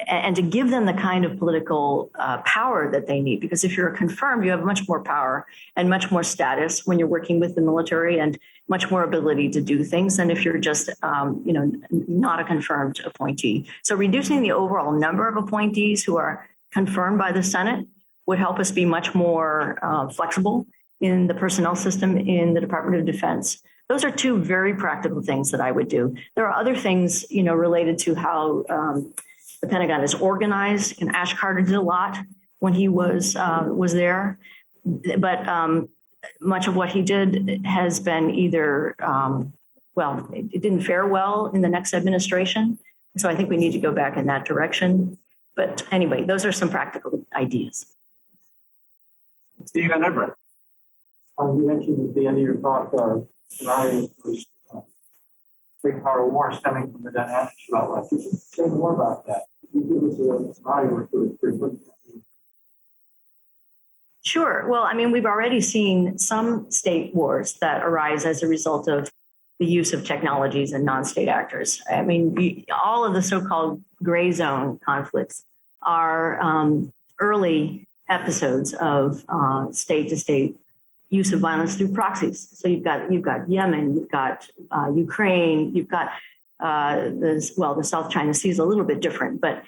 and to give them the kind of political power that they need. Because if you're confirmed, you have much more power and much more status when you're working with the military and much more ability to do things than if you're just, not a confirmed appointee. So reducing the overall number of appointees who are confirmed by the Senate would help us be much more flexible in the personnel system in the Department of Defense. Those are two very practical things that I would do. There are other things, related to how the Pentagon is organized, and Ash Carter did a lot when he was there. But much of what he did has been either, it didn't fare well in the next administration. So I think we need to go back in that direction. But anyway, those are some practical ideas. Steve and Everett. You mentioned at the end of your talk, scenarios for big power war stemming from the dynamics about life. Could you say more about that? Could you give us a scenario or two pretty quickly? Sure. Well, we've already seen some state wars that arise as a result of the use of technologies and non-state actors. All of the so-called gray zone conflicts are early episodes of state-to-state use of violence through proxies. So you've got Yemen, you've got Ukraine, you've got the South China Sea is a little bit different, but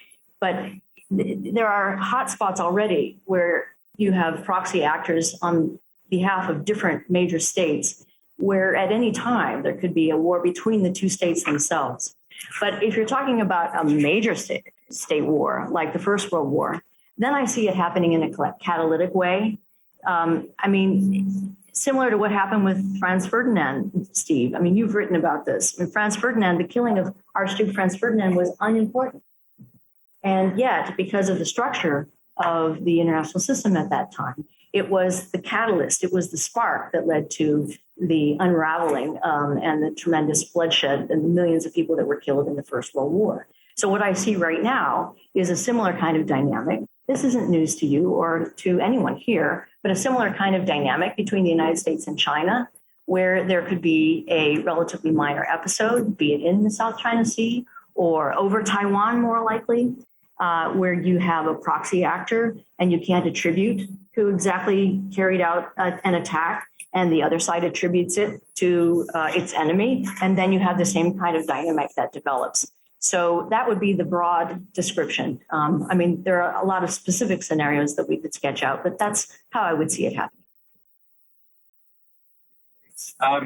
there are hotspots already where you have proxy actors on behalf of different major states, where at any time there could be a war between the two states themselves. But if you're talking about a major state war, like the First World War, then I see it happening in a catalytic way. Similar to what happened with Franz Ferdinand, Steve. You've written about this. Franz Ferdinand, the killing of Archduke Franz Ferdinand was unimportant. And yet, because of the structure of the international system at that time, it was the catalyst, it was the spark that led to the unraveling and the tremendous bloodshed and the millions of people that were killed in the First World War. So what I see right now is a similar kind of dynamic. This isn't news to you or to anyone here, but a similar kind of dynamic between the United States and China, where there could be a relatively minor episode, be it in the South China Sea or over Taiwan, more likely, where you have a proxy actor and you can't attribute who exactly carried out an attack, and the other side attributes it to its enemy, and then you have the same kind of dynamic that develops. So that would be the broad description. I mean, there are a lot of specific scenarios that we could sketch out, but that's how I would see it happening. I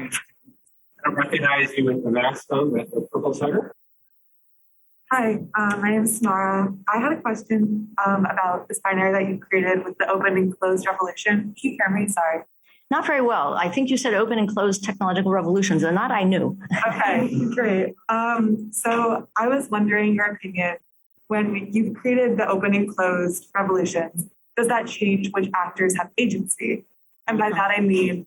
don't recognize you with the mask on, with the purple sweater. Hi, my name is Samara. I had a question about this binary that you created with the open and closed revolution. Can you hear me? Sorry. Not very well. I think you said open and closed technological revolutions, and that I knew. Okay, great. So I was wondering your opinion. When you've created the open and closed revolutions, does that change which actors have agency? And by that I mean,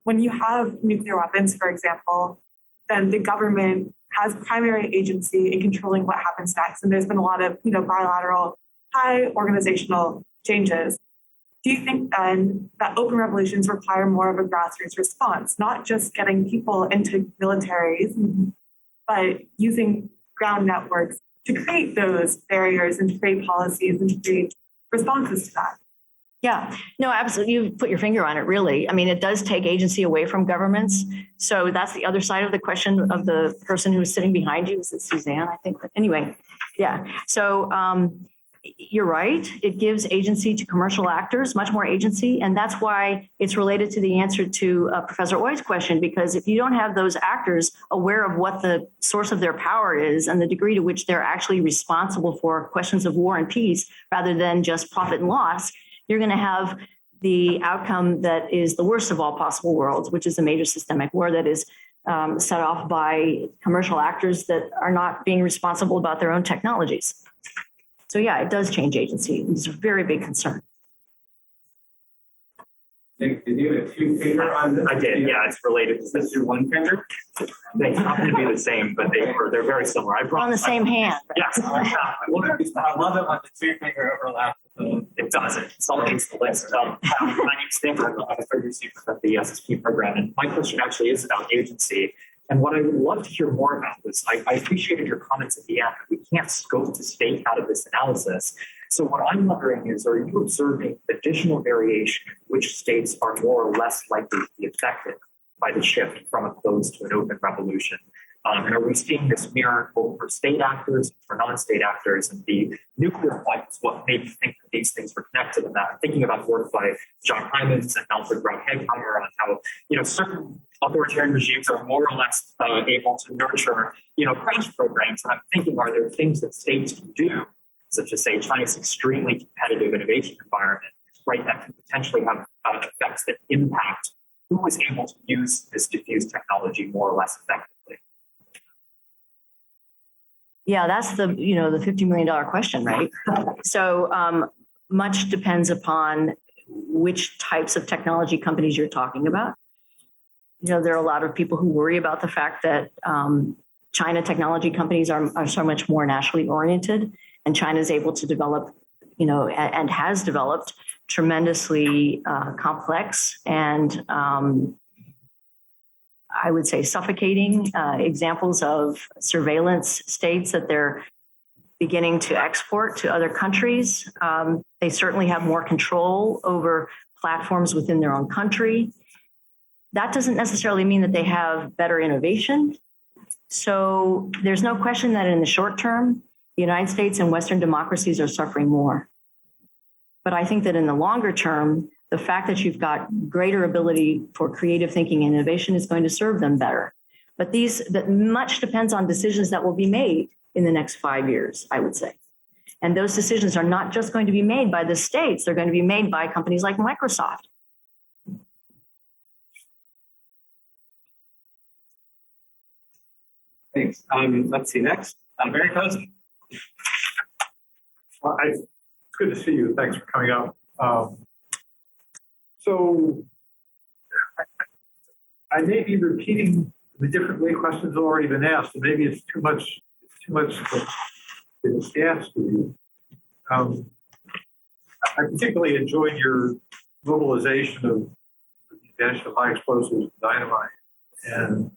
when you have nuclear weapons, for example, then the government has primary agency in controlling what happens next. And there's been a lot of, bilateral high organizational changes. Do you think then that open revolutions require more of a grassroots response, not just getting people into militaries, but using ground networks to create those barriers and to create policies and to create responses to that? Yeah, no, absolutely. You put your finger on it, really. I mean, it does take agency away from governments. So that's the other side of the question of the person who's sitting behind you. Is it Suzanne, I think? But anyway, yeah. So you're right. It gives agency to commercial actors, much more agency. And that's why it's related to the answer to Professor Oi's question, because if you don't have those actors aware of what the source of their power is and the degree to which they're actually responsible for questions of war and peace, rather than just profit and loss, you're going to have the outcome that is the worst of all possible worlds, which is a major systemic war that is set off by commercial actors that are not being responsible about their own technologies. So yeah, it does change agency. It's a very big concern. Did you have a two-finger on this? I did, yeah, it's related to this. Your one finger? They happen to be the same, but they're very similar. I brought On the same hand. Yes. I love it when the two-finger overlaps. It doesn't. It's all against the list. My name is Nick. I'm a third receiver of the SSP program. And my question actually is about agency. And what I would love to hear more about was I appreciated your comments at the end. We can't scope the state out of this analysis. So what I'm wondering is, are you observing additional variation in which states are more or less likely to be affected by the shift from a closed to an open revolution? And are we seeing this mirrored both for state actors, for non-state actors, and the nuclear fights? What made you think that these things were connected? And that I'm thinking about work by John Hyman's and Alfred Brown-Hegheimer on how certain authoritarian regimes are more or less able to nurture crash programs. And I'm thinking, are there things that states can do, such as say China's extremely competitive innovation environment, right, that can potentially have effects that impact who is able to use this diffused technology more or less effectively? Yeah, that's the $50 million question, right? So much depends upon which types of technology companies you're talking about. There are a lot of people who worry about the fact that China technology companies are so much more nationally oriented, and China is able to develop, and has developed tremendously complex and I would say suffocating examples of surveillance states that they're beginning to export to other countries. They certainly have more control over platforms within their own country. That doesn't necessarily mean that they have better innovation. So there's no question that in the short term, the United States and Western democracies are suffering more. But I think that in the longer term, the fact that you've got greater ability for creative thinking and innovation is going to serve them better. But that much depends on decisions that will be made in the next 5 years, I would say. And those decisions are not just going to be made by the states, they're going to be made by companies like Microsoft. Thanks. Let's see next. Mary Cozy. Well, it's good to see you. Thanks for coming up. So I may be repeating the different way questions have already been asked, and maybe it's too much to ask of you. I particularly enjoyed your mobilization of the invention of high explosives and dynamite. And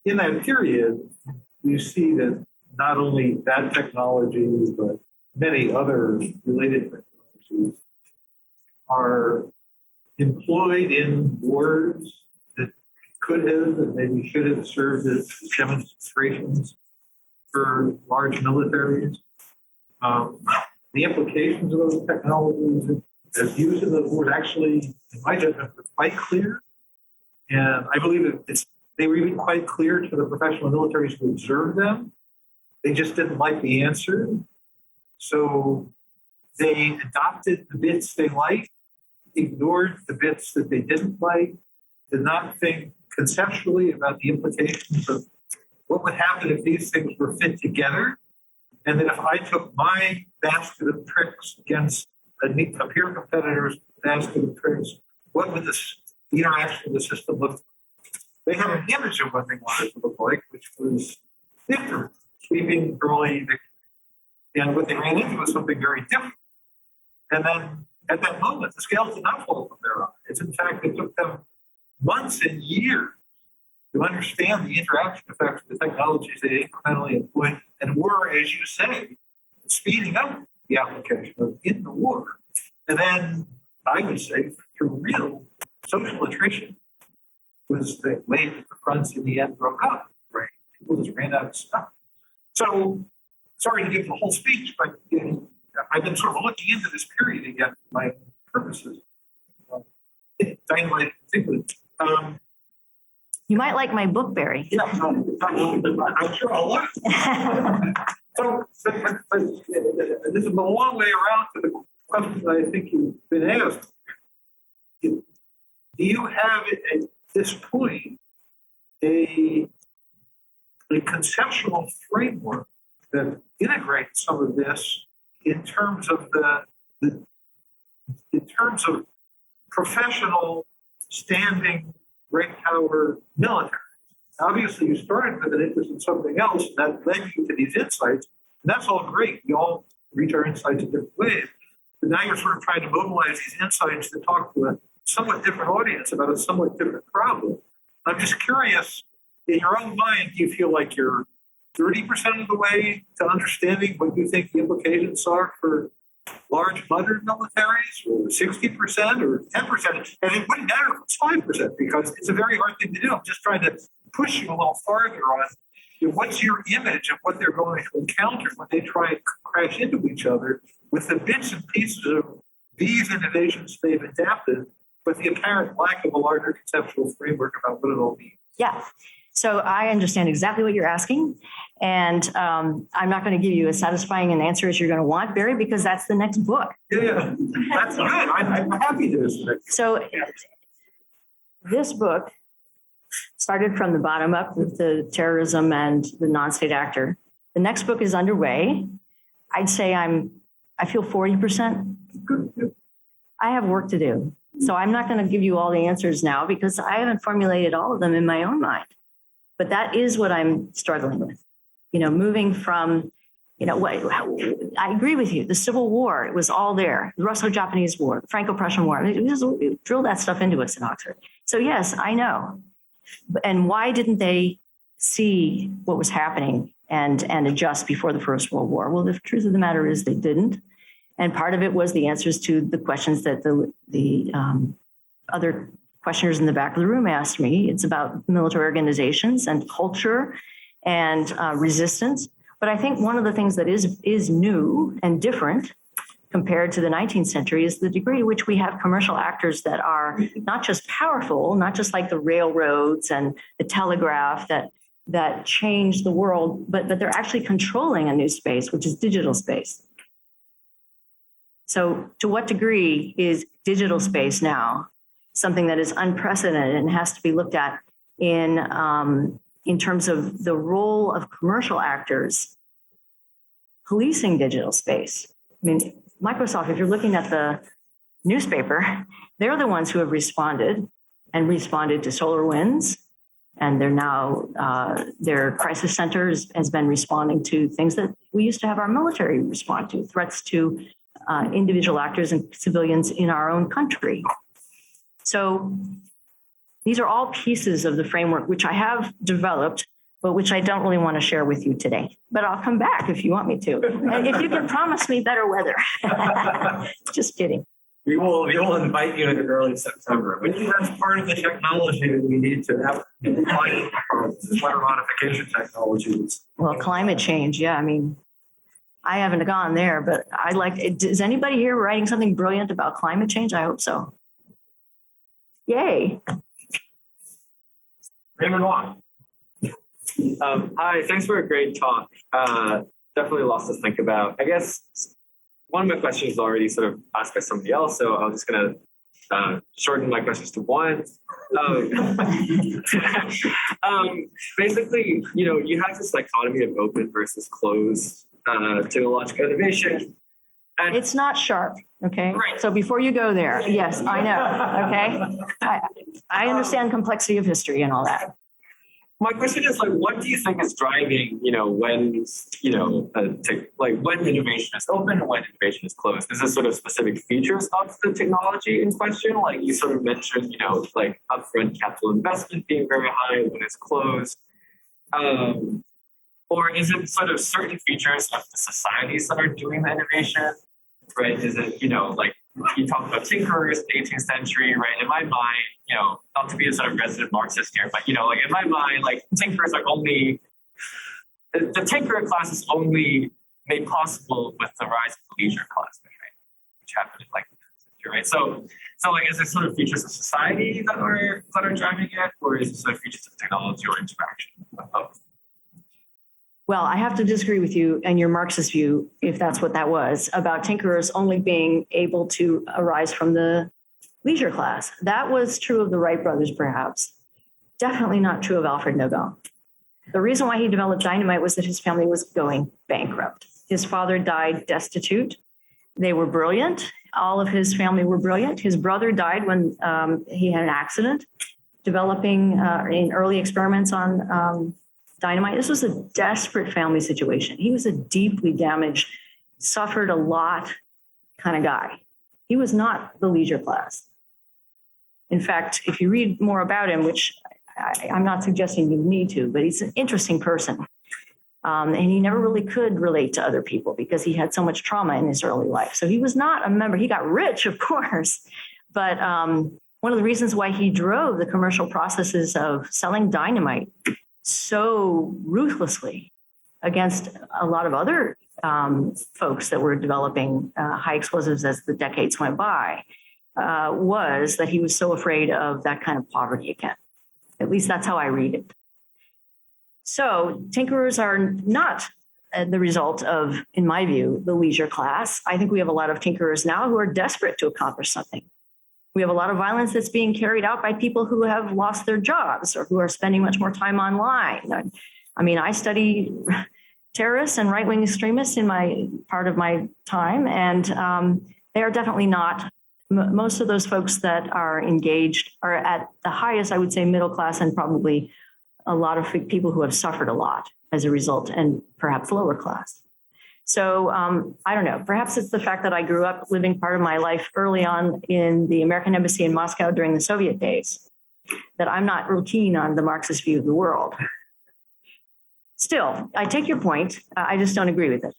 in that period, you see that not only that technology, but many other related technologies are employed in wars that could have and maybe should have served as demonstrations for large militaries. The implications of those technologies as used in those wars actually, in my judgment, were quite clear. And I believe that they were even quite clear to the professional militaries who observed them. They just didn't like the answer. So they adopted the bits they liked, ignored the bits that they didn't like, did not think conceptually about the implications of what would happen if these things were fit together. And then if I took my basket of tricks against a peer competitor's basket of tricks, what would the interaction of the system look like? They had an image of what they wanted to look like, which was victory, sweeping early victory. And what they ran into was something very different. And then at that moment, the scales did not fall from their eyes. In fact, it took them months and years to understand the interaction effects of the technologies they incrementally employed and were, as you say, speeding up the application of in the war. And then I would say through real social attrition was the way that the fronts in the end broke up, right? People just ran out of stuff. So sorry to give the whole speech, but I've been sort of looking into this period again for my purposes. Dynamite particularly. You might like my book, Barry. Yeah, I'm sure I'll love it. So, but this is a long way around to the question that I think you've been asked. Do you have at this point a conceptual framework that integrates some of this in terms of in terms of professional standing great power military? Obviously, you started with an interest in something else that led you to these insights, and that's all great. We all reach our insights in different ways. But now you're sort of trying to mobilize these insights to talk to a somewhat different audience about a somewhat different problem. I'm just curious, in your own mind, do you feel like you're 30% of the way to understanding what you think the implications are for large modern militaries, or 60% or 10%? And it wouldn't matter if it's 5% because it's a very hard thing to do. I'm just trying to push you a little farther on what's your image of what they're going to encounter when they try and crash into each other with the bits and pieces of these innovations they've adapted, but the apparent lack of a larger conceptual framework about what it all means. Yeah. So I understand exactly what you're asking. And I'm not going to give you as satisfying an answer as you're going to want, Barry, because that's the next book. Yeah, that's good. I'm happy to listen. So this book started from the bottom up with the terrorism and the non-state actor. The next book is underway. I'd say I feel 40%. I have work to do. So I'm not going to give you all the answers now because I haven't formulated all of them in my own mind. But that is what I'm struggling with. Moving from, I agree with you. The Civil War, it was all there. The Russo-Japanese War, the Franco-Prussian War. We drilled that stuff into us in Oxford. So yes, I know. And why didn't they see what was happening and adjust before the First World War? Well, the truth of the matter is they didn't. And part of it was the answers to the questions that the other questioners in the back of the room asked me. It's about military organizations and culture and resistance. But I think one of the things that is new and different compared to the 19th century is the degree to which we have commercial actors that are not just powerful, not just like the railroads and the telegraph that changed the world, but they're actually controlling a new space, which is digital space. So to what degree is digital space now something that is unprecedented and has to be looked at in terms of the role of commercial actors policing digital space. I mean, Microsoft, if you're looking at the newspaper, they're the ones who have responded to SolarWinds. And they're now, their crisis centers has been responding to things that we used to have our military respond to, threats to individual actors and civilians in our own country. So these are all pieces of the framework which I have developed, but which I don't really want to share with you today. But I'll come back if you want me to. And if you can promise me better weather. Just kidding. We will invite you in early September, but that's part of the technology that we need to have. Weather modification technologies. Well, climate change, yeah, I mean, I haven't gone there, but I like, is anybody here writing something brilliant about climate change? I hope so. Yay. Raymond Wong. Hi, thanks for a great talk. Definitely lots to think about. I guess one of my questions is already sort of asked by somebody else, so I'm just going to shorten my questions to one. Basically, you have this dichotomy of open versus closed technological innovation. And It's not sharp, okay? Right. So before you go there, yes, I know, okay? I understand complexity of history and all that. my question is what do you think is driving, when, when innovation is open and when innovation is closed? Is this sort of specific features of the technology in question? Like you sort of mentioned, upfront capital investment being very high when it's closed. Or is it sort of certain features of the societies that are doing the innovation, right? Is it, you talked about tinkerers in the 18th century, right? In my mind, not to be a sort of resident Marxist here, but, in my mind, tinkerers are only, the tinkerer class is only made possible with the rise of the leisure class, right? Which happened in the 19th century, right? So is it sort of features of society that are driving it, or is it sort of features of technology or interaction of both? Well, I have to disagree with you and your Marxist view, if that's what that was, about tinkerers only being able to arise from the leisure class. That was true of the Wright brothers, perhaps. Definitely not true of Alfred Nobel. The reason why he developed dynamite was that his family was going bankrupt. His father died destitute. They were brilliant. All of his family were brilliant. His brother died when he had an accident, developing in early experiments on dynamite. This was a desperate family situation. He was a deeply damaged, suffered a lot kind of guy. He was not the leisure class. In fact, if you read more about him, which I'm not suggesting you need to, but he's an interesting person. And he never really could relate to other people because he had so much trauma in his early life. So he was not a member. He got rich, of course, but one of the reasons why he drove the commercial processes of selling dynamite so ruthlessly against a lot of other folks that were developing high explosives as the decades went by was that he was so afraid of that kind of poverty again. At least that's how I read it. So tinkerers are not the result of, in my view, the leisure class. I think we have a lot of tinkerers now who are desperate to accomplish something. We have a lot of violence that's being carried out by people who have lost their jobs or who are spending much more time online. I mean, I study terrorists and right-wing extremists in my part of my time, and they are definitely not. Most of those folks that are engaged are at the highest, I would say, middle class, and probably a lot of people who have suffered a lot as a result, and perhaps lower class. So I don't know, perhaps it's the fact that I grew up living part of my life early on in the American embassy in Moscow during the Soviet days, that I'm not real keen on the Marxist view of the world. Still, I take your point. I just don't agree with it.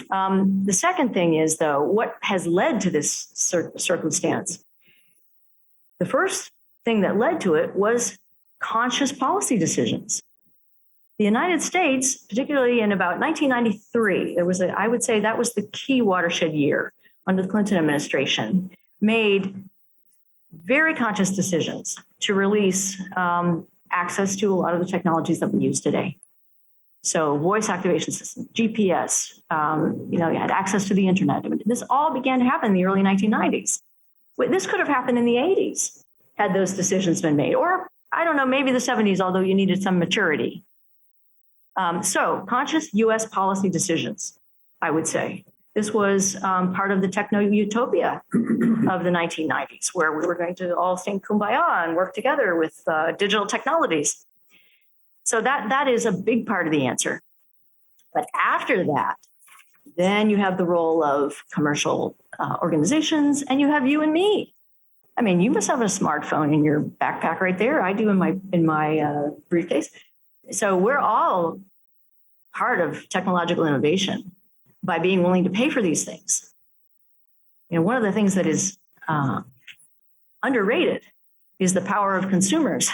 The second thing is, though, what has led to this circumstance? The first thing that led to it was conscious policy decisions. The United States, particularly in about 1993, I would say that was the key watershed year under the Clinton administration, made very conscious decisions to release access to a lot of the technologies that we use today. So voice activation system, GPS, you had access to the internet. This all began to happen in the early 1990s. This could have happened in the 80s had those decisions been made, or I don't know, maybe the 70s, although you needed some maturity. So conscious US policy decisions. I would say. This was part of the techno-utopia of the 1990s, where we were going to all sing Kumbaya and work together with digital technologies. So that is a big part of the answer. But after that, then you have the role of commercial organizations, and you have you and me. I mean, you must have a smartphone in your backpack right there. I do in my briefcase. So we're all part of technological innovation by being willing to pay for these things. You know, one of the things that is underrated is the power of consumers.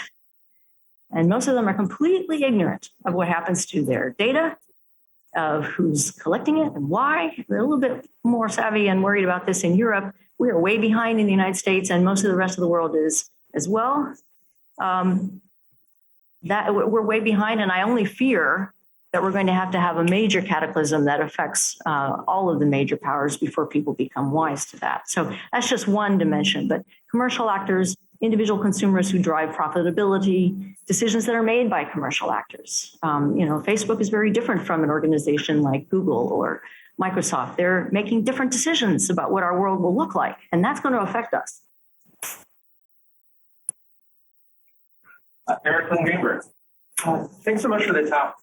And most of them are completely ignorant of what happens to their data, of who's collecting it and why. They're a little bit more savvy and worried about this in Europe. We are way behind in the United States, and most of the rest of the world is as well. That we're way behind, and I only fear that we're going to have a major cataclysm that affects all of the major powers before people become wise to that. So that's just one dimension, but commercial actors, individual consumers who drive profitability, decisions that are made by commercial actors. You know, Facebook is very different from an organization like Google or Microsoft. They're making different decisions about what our world will look like, and that's going to affect us. Eric Greenberg. Thanks so much for the talk.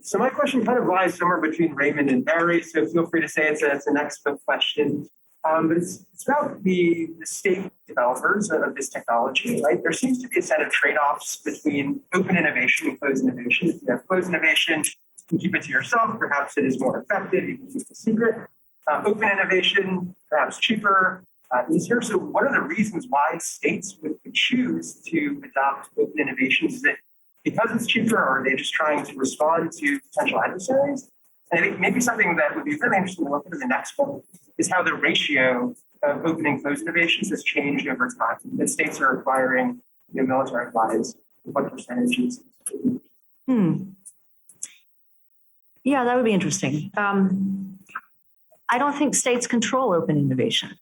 So my question kind of lies somewhere between Raymond and Barry, so feel free to say it's an expert question. But it's about the state developers of this technology, right? There seems to be a set of trade-offs between open innovation and closed innovation. If you have closed innovation, you can keep it to yourself. Perhaps it is more effective. You can keep it a secret. Open innovation, perhaps cheaper, easier. So what are the reasons why states would choose to adopt open innovations? Is it because it's cheaper, or are they just trying to respond to potential adversaries? And I think maybe something that would be really interesting to look at in the next book is how the ratio of open and closed innovations has changed over time. That states are acquiring, military bodies, what percentages? Yeah, that would be interesting. I don't think states control open innovation.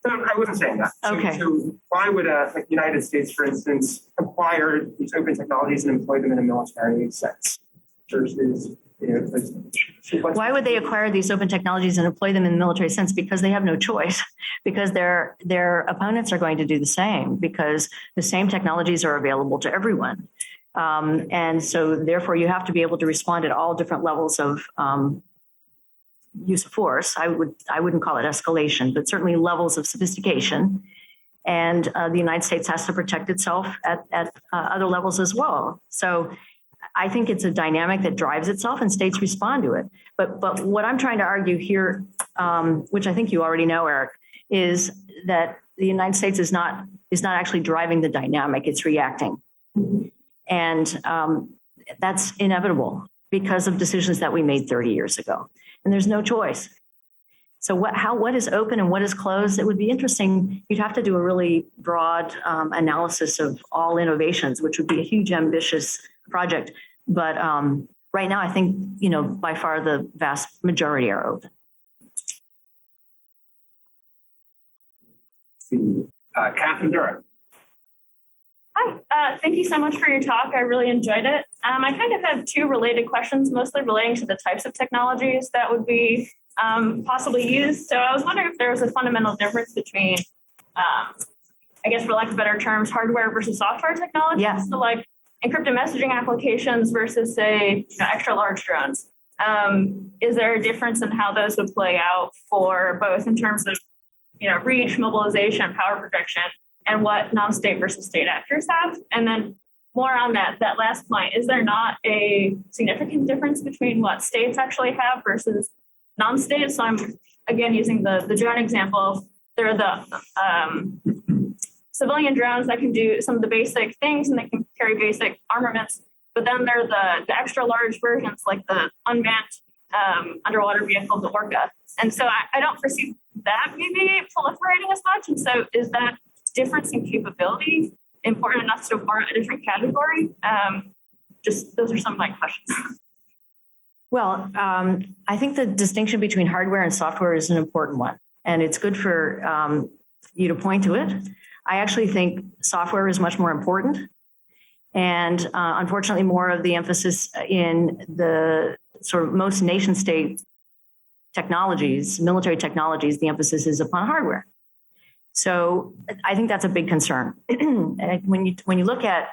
So I wasn't saying that. Okay. So why would the United States, for instance, acquire these open technologies and employ them in a military sense versus, Why would they acquire these open technologies and employ them in the military sense? Because they have no choice, because their opponents are going to do the same, because the same technologies are available to everyone. And so therefore you have to be able to respond at all different levels of use of force. I wouldn't call it escalation, but certainly levels of sophistication. And the United States has to protect itself at other levels as well. So I think it's a dynamic that drives itself, and states respond to it. But what I'm trying to argue here, which I think you already know, Eric, is that the United States is not actually driving the dynamic; it's reacting, and that's inevitable because of decisions that we made 30 years ago. And there's no choice. So what is open and what is closed? It would be interesting. You'd have to do a really broad analysis of all innovations, which would be a huge, ambitious project. But right now, I think, by far the vast majority are open. Catherine Durrett. Hi, thank you so much for your talk. I really enjoyed it. I kind of have two related questions, mostly relating to the types of technologies that would be possibly used. So I was wondering if there was a fundamental difference between, I guess for lack of better terms, hardware versus software technology. Yeah. So like encrypted messaging applications versus say, extra large drones. Is there a difference in how those would play out for both in terms of, reach, mobilization, power projection, and what non-state versus state actors have? And then more on that last point, is there not a significant difference between what states actually have versus non-state? So I'm, again, using the drone example. There are the civilian drones that can do some of the basic things and they can carry basic armaments. But then there are the extra large versions like the unmanned underwater vehicle, the Orca. And so I don't foresee that maybe proliferating as much. And so is that difference in capability important enough to warrant a different category? Just those are some of my questions. Well, I think the distinction between hardware and software is an important one, and it's good for you to point to it. I actually think software is much more important, and unfortunately, more of the emphasis in the sort of most nation-state technologies, military technologies, the emphasis is upon hardware. So I think that's a big concern. When you look at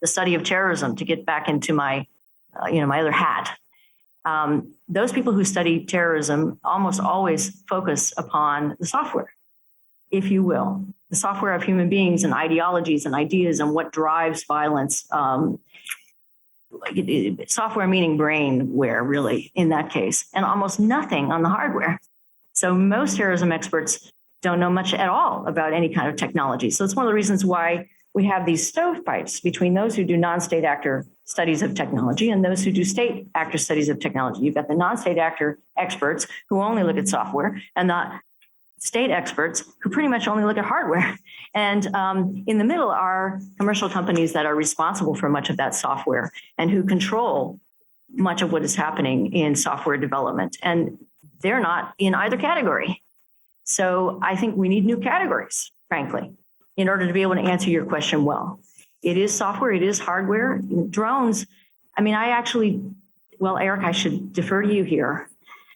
the study of terrorism, to get back into my my other hat, those people who study terrorism almost always focus upon the software, if you will, the software of human beings and ideologies and ideas and what drives violence. Software meaning brainware, really, in that case, and almost nothing on the hardware. So most terrorism experts don't know much at all about any kind of technology. So it's one of the reasons why we have these stovepipes between those who do non-state actor studies of technology and those who do state actor studies of technology. You've got the non-state actor experts who only look at software, and the state experts who pretty much only look at hardware. And in the middle are commercial companies that are responsible for much of that software and who control much of what is happening in software development. And they're not in either category. So I think we need new categories, frankly, in order to be able to answer your question well. It is software, it is hardware. Drones, I mean, Eric, I should defer to you here,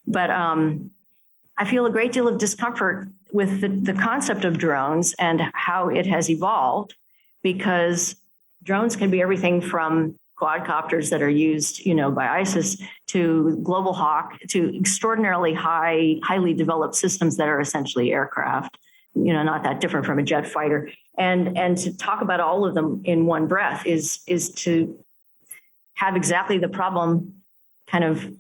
but I feel a great deal of discomfort with the concept of drones and how it has evolved, because drones can be everything from quadcopters that are used, by ISIS to Global Hawk to extraordinarily highly developed systems that are essentially aircraft, not that different from a jet fighter. And to talk about all of them in one breath is to have exactly the problem kind of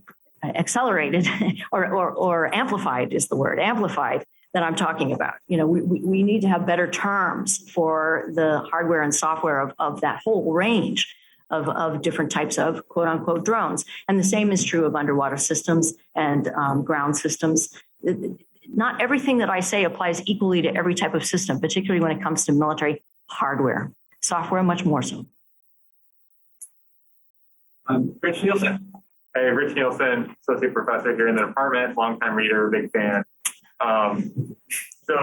accelerated or amplified is the word, amplified, that I'm talking about. We need to have better terms for the hardware and software of that whole range of different types of quote unquote drones. And the same is true of underwater systems and ground systems. Not everything that I say applies equally to every type of system, particularly when it comes to military hardware. Software, much more so. Rich Nielsen. Hey, Rich Nielsen, associate professor here in the department, longtime reader, big fan. So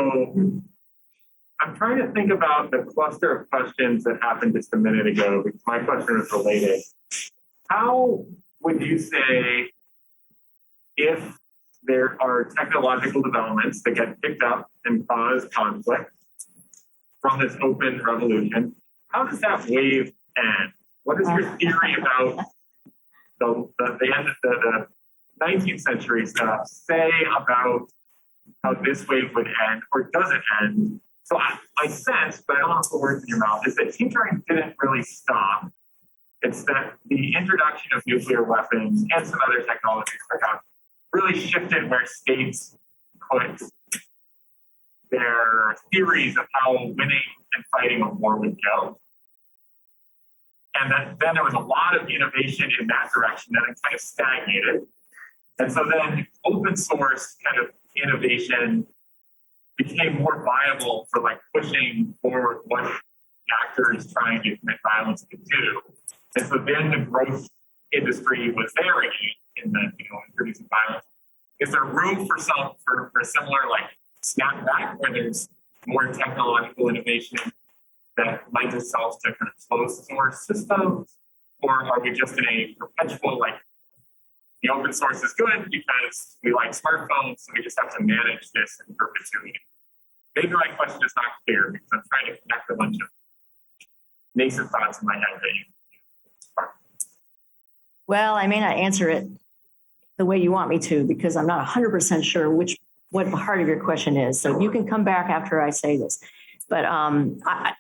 I'm trying to think about the cluster of questions that happened just a minute ago, because my question is related. How would you say, if there are technological developments that get picked up and cause conflict from this open revolution, how does that wave end? What is your theory about the end of the 19th century stuff say about how this wave would end, or does it end? So I sense, but I don't want to put words in your mouth, is that tinkering didn't really stop. It's that the introduction of nuclear weapons and some other technologies really shifted where states put their theories of how winning and fighting a war would go. And then there was a lot of innovation in that direction that it kind of stagnated. And so then open source kind of innovation became more viable for like pushing forward what actors trying to commit violence could do. And so then the growth industry was there again in the, introducing violence. Is there room for a similar like snapback where there's more technological innovation that lends itself to kind of closed source systems? Or are we just in a perpetual, like, the open source is good because we like smartphones, so we just have to manage this in perpetuity? Maybe my question is not clear because I'm trying to connect a bunch of nascent thoughts in my head that you. Well, I may not answer it the way you want me to, because I'm not 100% sure what the heart of your question is. So you can come back after I say this. But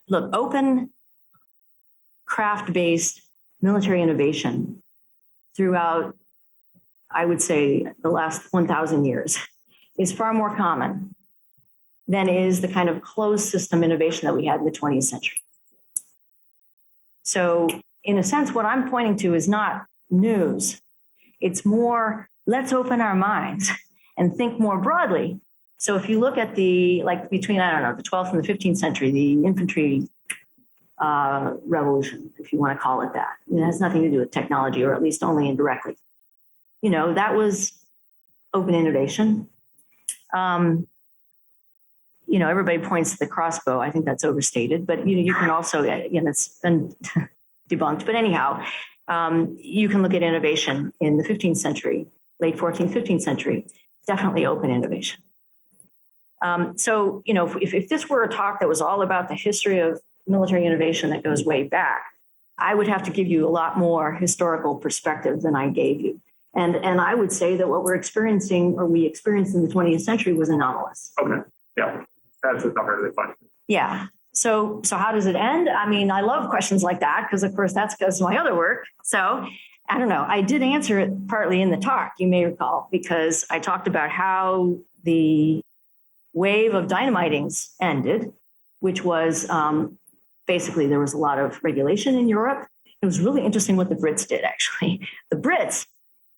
look, open craft-based military innovation throughout, I would say, the last 1,000 years is far more common than is the kind of closed system innovation that we had in the 20th century. So in a sense, what I'm pointing to is not news. It's more, let's open our minds and think more broadly. So if you look at between, the 12th and the 15th century, the infantry revolution, if you want to call it that, it has nothing to do with technology, or at least only indirectly. That was open innovation. Everybody points to the crossbow. I think that's overstated, but you can also, it's been debunked. But anyhow, you can look at innovation in the 15th century, late 14th, 15th century. definitely open innovation. So, you know, if this were a talk that was all about the history of military innovation that goes way back, I would have to give you a lot more historical perspective than I gave you. And I would say that what we're experiencing, or we experienced in the 20th century, was anomalous. Okay, yeah, that's a number really fun. Yeah. So how does it end? I mean, I love questions like that because, of course, that's because of my other work. So I don't know. I did answer it partly in the talk, you may recall, because I talked about how the wave of dynamitings ended, which was basically there was a lot of regulation in Europe. It was really interesting what the Brits did, actually. The Brits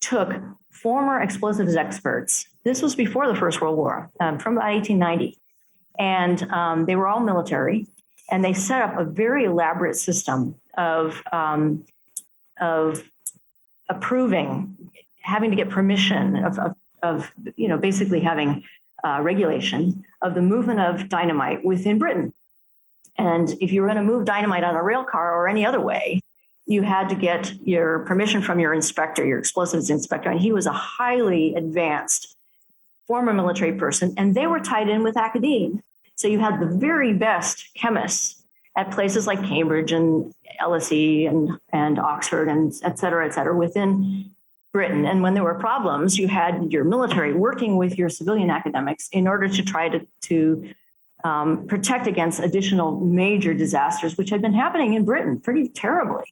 took former explosives experts. This was before the First World War, from about 1890. And they were all military. And they set up a very elaborate system of approving, having to get permission of you know, basically having regulation of the movement of dynamite within Britain. And if you were going to move dynamite on a rail car or any other way, you had to get your permission from your inspector, your explosives inspector. And he was a highly advanced former military person, and they were tied in with academia. So you had the very best chemists at places like Cambridge and LSE and Oxford and et cetera, within Britain. And when there were problems, you had your military working with your civilian academics in order to try to protect against additional major disasters, which had been happening in Britain pretty terribly,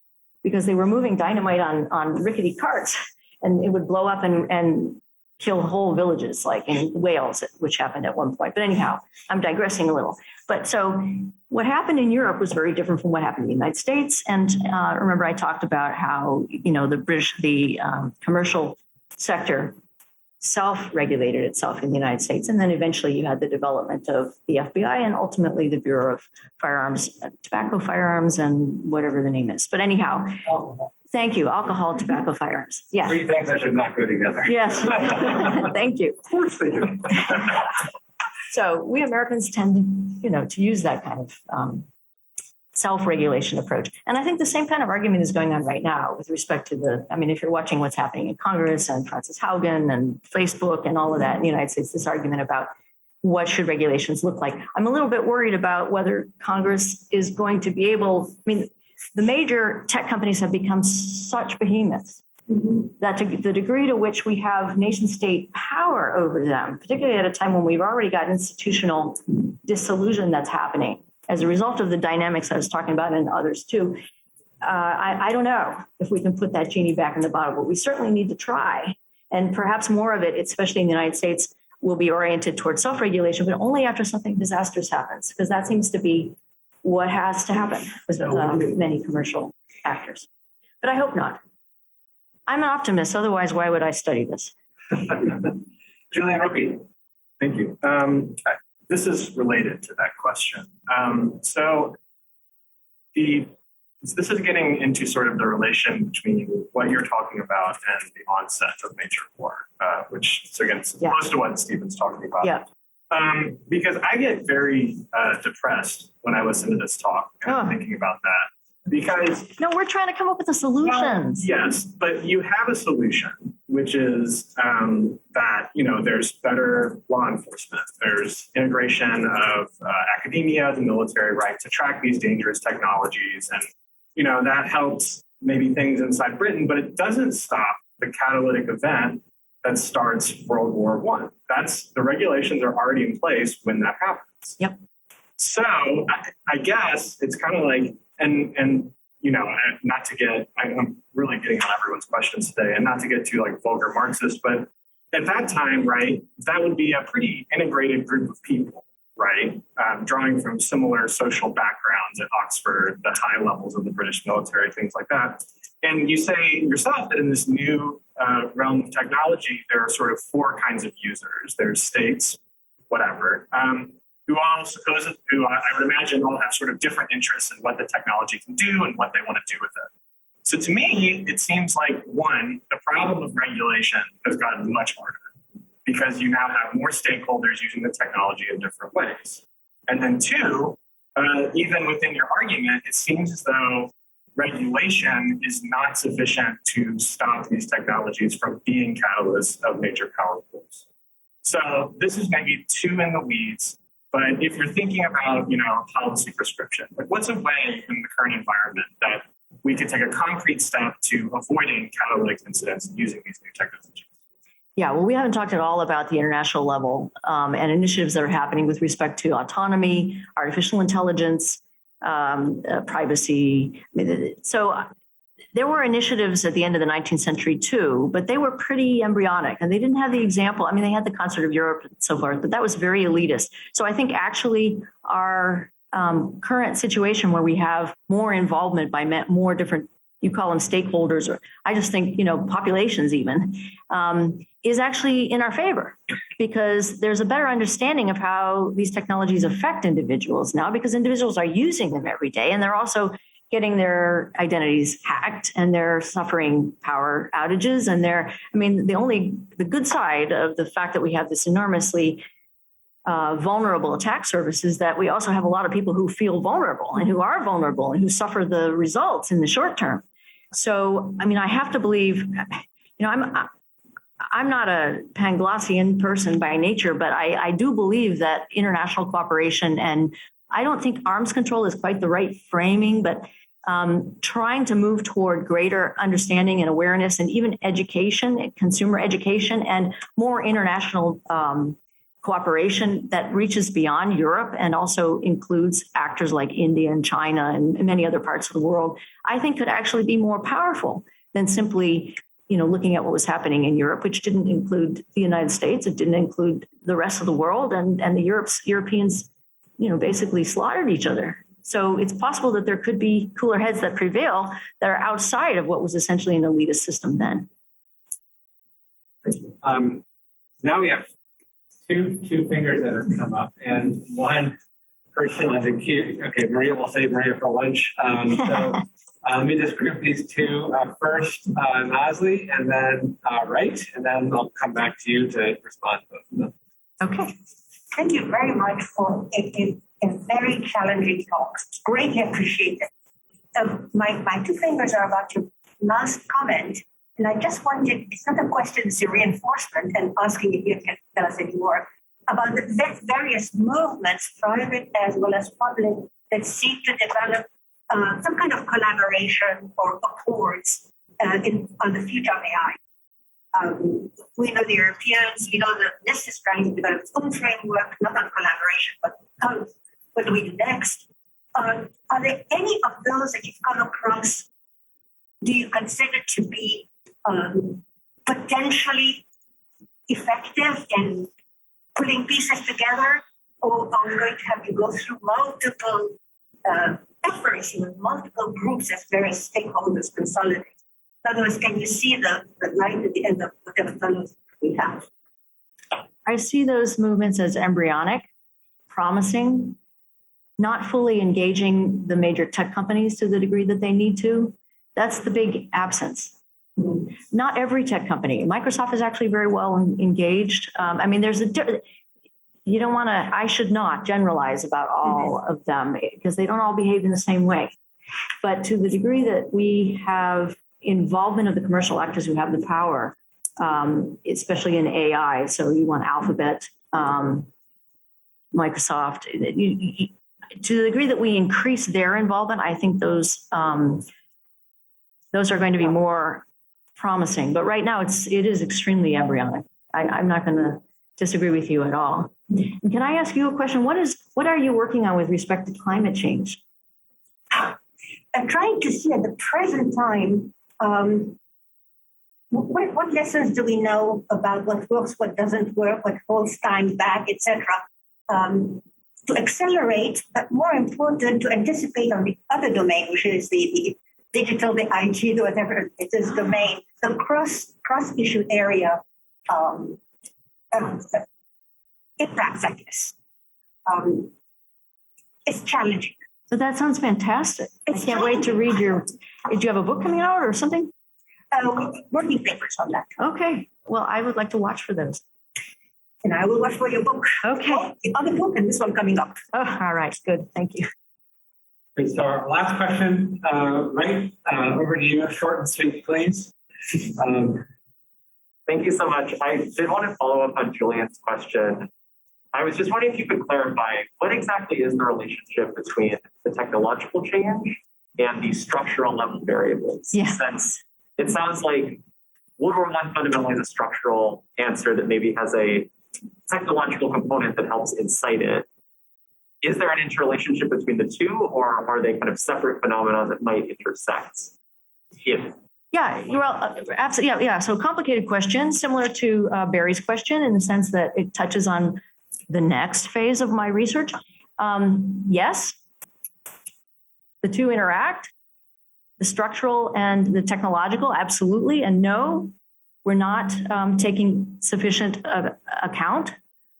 because they were moving dynamite on rickety carts, and it would blow up and kill whole villages, like in Wales, which happened at one point. But anyhow, I'm digressing a little. But so what happened in Europe was very different from what happened in the United States. And remember, I talked about how, you know, the commercial sector self-regulated itself in the United States. And then eventually you had the development of the FBI and ultimately the Bureau of Firearms, Tobacco, Firearms, and whatever the name is. But anyhow, thank you. Alcohol, tobacco, firearms. Yes. 3 things that should not go together. Yes. Thank you. Of course they do. So we Americans tend to, you know, to use that kind of self-regulation approach. And I think the same kind of argument is going on right now with respect to I mean, if you're watching what's happening in Congress and Francis Haugen and Facebook and all of that in the United States, this argument about what should regulations look like. I'm a little bit worried about whether Congress is going to be able, I mean, the major tech companies have become such behemoths that to the degree to which we have nation state power over them, particularly at a time when we've already got institutional disillusion that's happening as a result of the dynamics I was talking about and others too. I don't know if we can put that genie back in the bottle, but we certainly need to try. And perhaps more of it, especially in the United States, will be oriented towards self-regulation, but only after something disastrous happens, because that seems to be what has to happen with many commercial actors. But I hope not. I'm an optimist, otherwise why would I study this? Julian Rookie. Thank you. This is related to that question. So this is getting into sort of the relation between what you're talking about and the onset of major war, which is again close to what Stephen's talking about. Yeah. Because I get very depressed when I listen to this talk and thinking about that. Because no, we're trying to come up with the solutions. Yes, but you have a solution, which is that, you know, there's better law enforcement. There's integration of academia, the military, right, to track these dangerous technologies. And, you know, that helps maybe things inside Britain, but it doesn't stop the catalytic event that starts World War I. The regulations are already in place when that happens. Yep. So I guess it's kind of like, and you know, not to get, I'm really getting on everyone's questions today, and not to get too like vulgar Marxist, but at that time, right, that would be a pretty integrated group of people, right, drawing from similar social backgrounds at Oxford, the high levels of the British military, things like that. And you say yourself that in this new realm of technology, there are sort of 4 kinds of users. There's states, whatever, who I would imagine all have sort of different interests in what the technology can do and what they want to do with it. So to me, it seems like, one, the problem of regulation has gotten much harder because you now have more stakeholders using the technology in different ways. And then 2, even within your argument, it seems as though regulation is not sufficient to stop these technologies from being catalysts of major power pools. So this is maybe too in the weeds, but if you're thinking about, policy prescription, like what's a way in the current environment that we could take a concrete step to avoiding catalytic incidents using these new technologies? Yeah, well, we haven't talked at all about the international level and initiatives that are happening with respect to autonomy, artificial intelligence, privacy. So there were initiatives at the end of the 19th century too, but they were pretty embryonic and they didn't have the example. I mean, they had the Concert of Europe and so forth, but that was very elitist. So I think actually our current situation where we have more involvement by more different, you call them stakeholders, or I just think, populations even, is actually in our favor because there's a better understanding of how these technologies affect individuals now because individuals are using them every day and they're also getting their identities hacked and they're suffering power outages and the good side of the fact that we have this enormously vulnerable attack surface is that we also have a lot of people who feel vulnerable and who are vulnerable and who suffer the results in the short term. So, I have to believe, I'm not a Panglossian person by nature, but I do believe that international cooperation, and I don't think arms control is quite the right framing, but trying to move toward greater understanding and awareness and even education, consumer education, and more international cooperation that reaches beyond Europe and also includes actors like India and China and many other parts of the world, I think could actually be more powerful than simply, looking at what was happening in Europe, which didn't include the United States. It didn't include the rest of the world. And the Europeans, basically slaughtered each other. So it's possible that there could be cooler heads that prevail that are outside of what was essentially an elitist system then. Now we have two fingers that have come up and one person on the queue. Okay, Maria, we'll save Maria for lunch. Let me just group these two. First, Nasli, and then Wright, and then I'll come back to you to respond to both of them. Okay. Thank you very much for a very challenging talk. Greatly appreciated. My two fingers are about your last comment. And I just wanted, it's not a question, it's a reinforcement and asking if you can tell us any more about the various movements, private as well as public, that seek to develop some kind of collaboration or accords on the future of AI. We know the Europeans, the NIST is trying to develop its own framework, not on collaboration, but what do we do next? Are there any of those that you've come across, do you consider to be potentially effective in putting pieces together, or are we going to have you go through multiple efforts with multiple groups as various stakeholders consolidate? In other words, can you see the light at the end of whatever tunnel we have? I see those movements as embryonic, promising, not fully engaging the major tech companies to the degree that they need to. That's the big absence. Not every tech company. Microsoft is actually very well engaged. There's you don't want to, I should not generalize about all of them because they don't all behave in the same way. But to the degree that we have involvement of the commercial actors who have the power, especially in AI, so you want Alphabet, Microsoft, to the degree that we increase their involvement, I think those are going to be more promising. But right now it is extremely embryonic. I'm not going to disagree with you at all. And can I ask you a question? What are you working on with respect to climate change? I'm trying to see at the present time, what lessons do we know about what works, what doesn't work, what holds time back, etc. To accelerate, but more important, to anticipate on the other domain, which is the digital, the IT, whatever it is domain, the cross-issue area impacts, I guess. It's challenging. So that sounds fantastic. I can't wait to read did you have a book coming out or something? Working papers on that. Okay. Well, I would like to watch for those. And I will watch for your book. Okay. The other book and this one coming up. Oh, all right. Good. Thank you. Okay, so our last question, Wright, over to you, short and sweet, please. Thank you so much. I did want to follow up on Julian's question. I was just wondering if you could clarify what exactly is the relationship between the technological change and the structural level variables? Yeah. Since it sounds like World War I fundamentally is a structural answer that maybe has a technological component that helps incite it. Is there an interrelationship between the two, or are they kind of separate phenomena that might intersect? Yeah, well, absolutely. Yeah. So complicated question, similar to Barry's question in the sense that it touches on the next phase of my research. Yes, the two interact, the structural and the technological, absolutely. And no, we're not taking sufficient account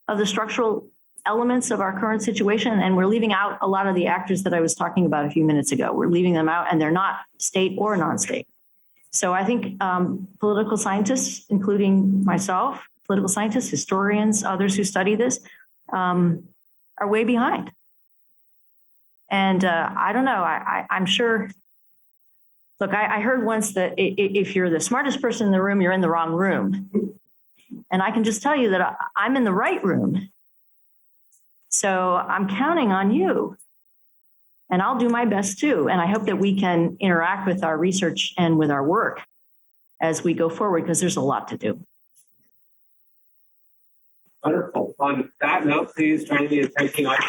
of the structural elements of our current situation. And we're leaving out a lot of the actors that I was talking about a few minutes ago. We're leaving them out, and they're not state or non-state. So I think political scientists, including myself, political scientists, historians, others who study this, are way behind. And I don't know, I'm sure, look, I heard once that if you're the smartest person in the room, you're in the wrong room. And I can just tell you that I'm in the right room. So I'm counting on you. And I'll do my best too. And I hope that we can interact with our research and with our work as we go forward, because there's a lot to do. Wonderful. On that note, please join me in thanking Audrey.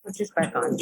Put this back on.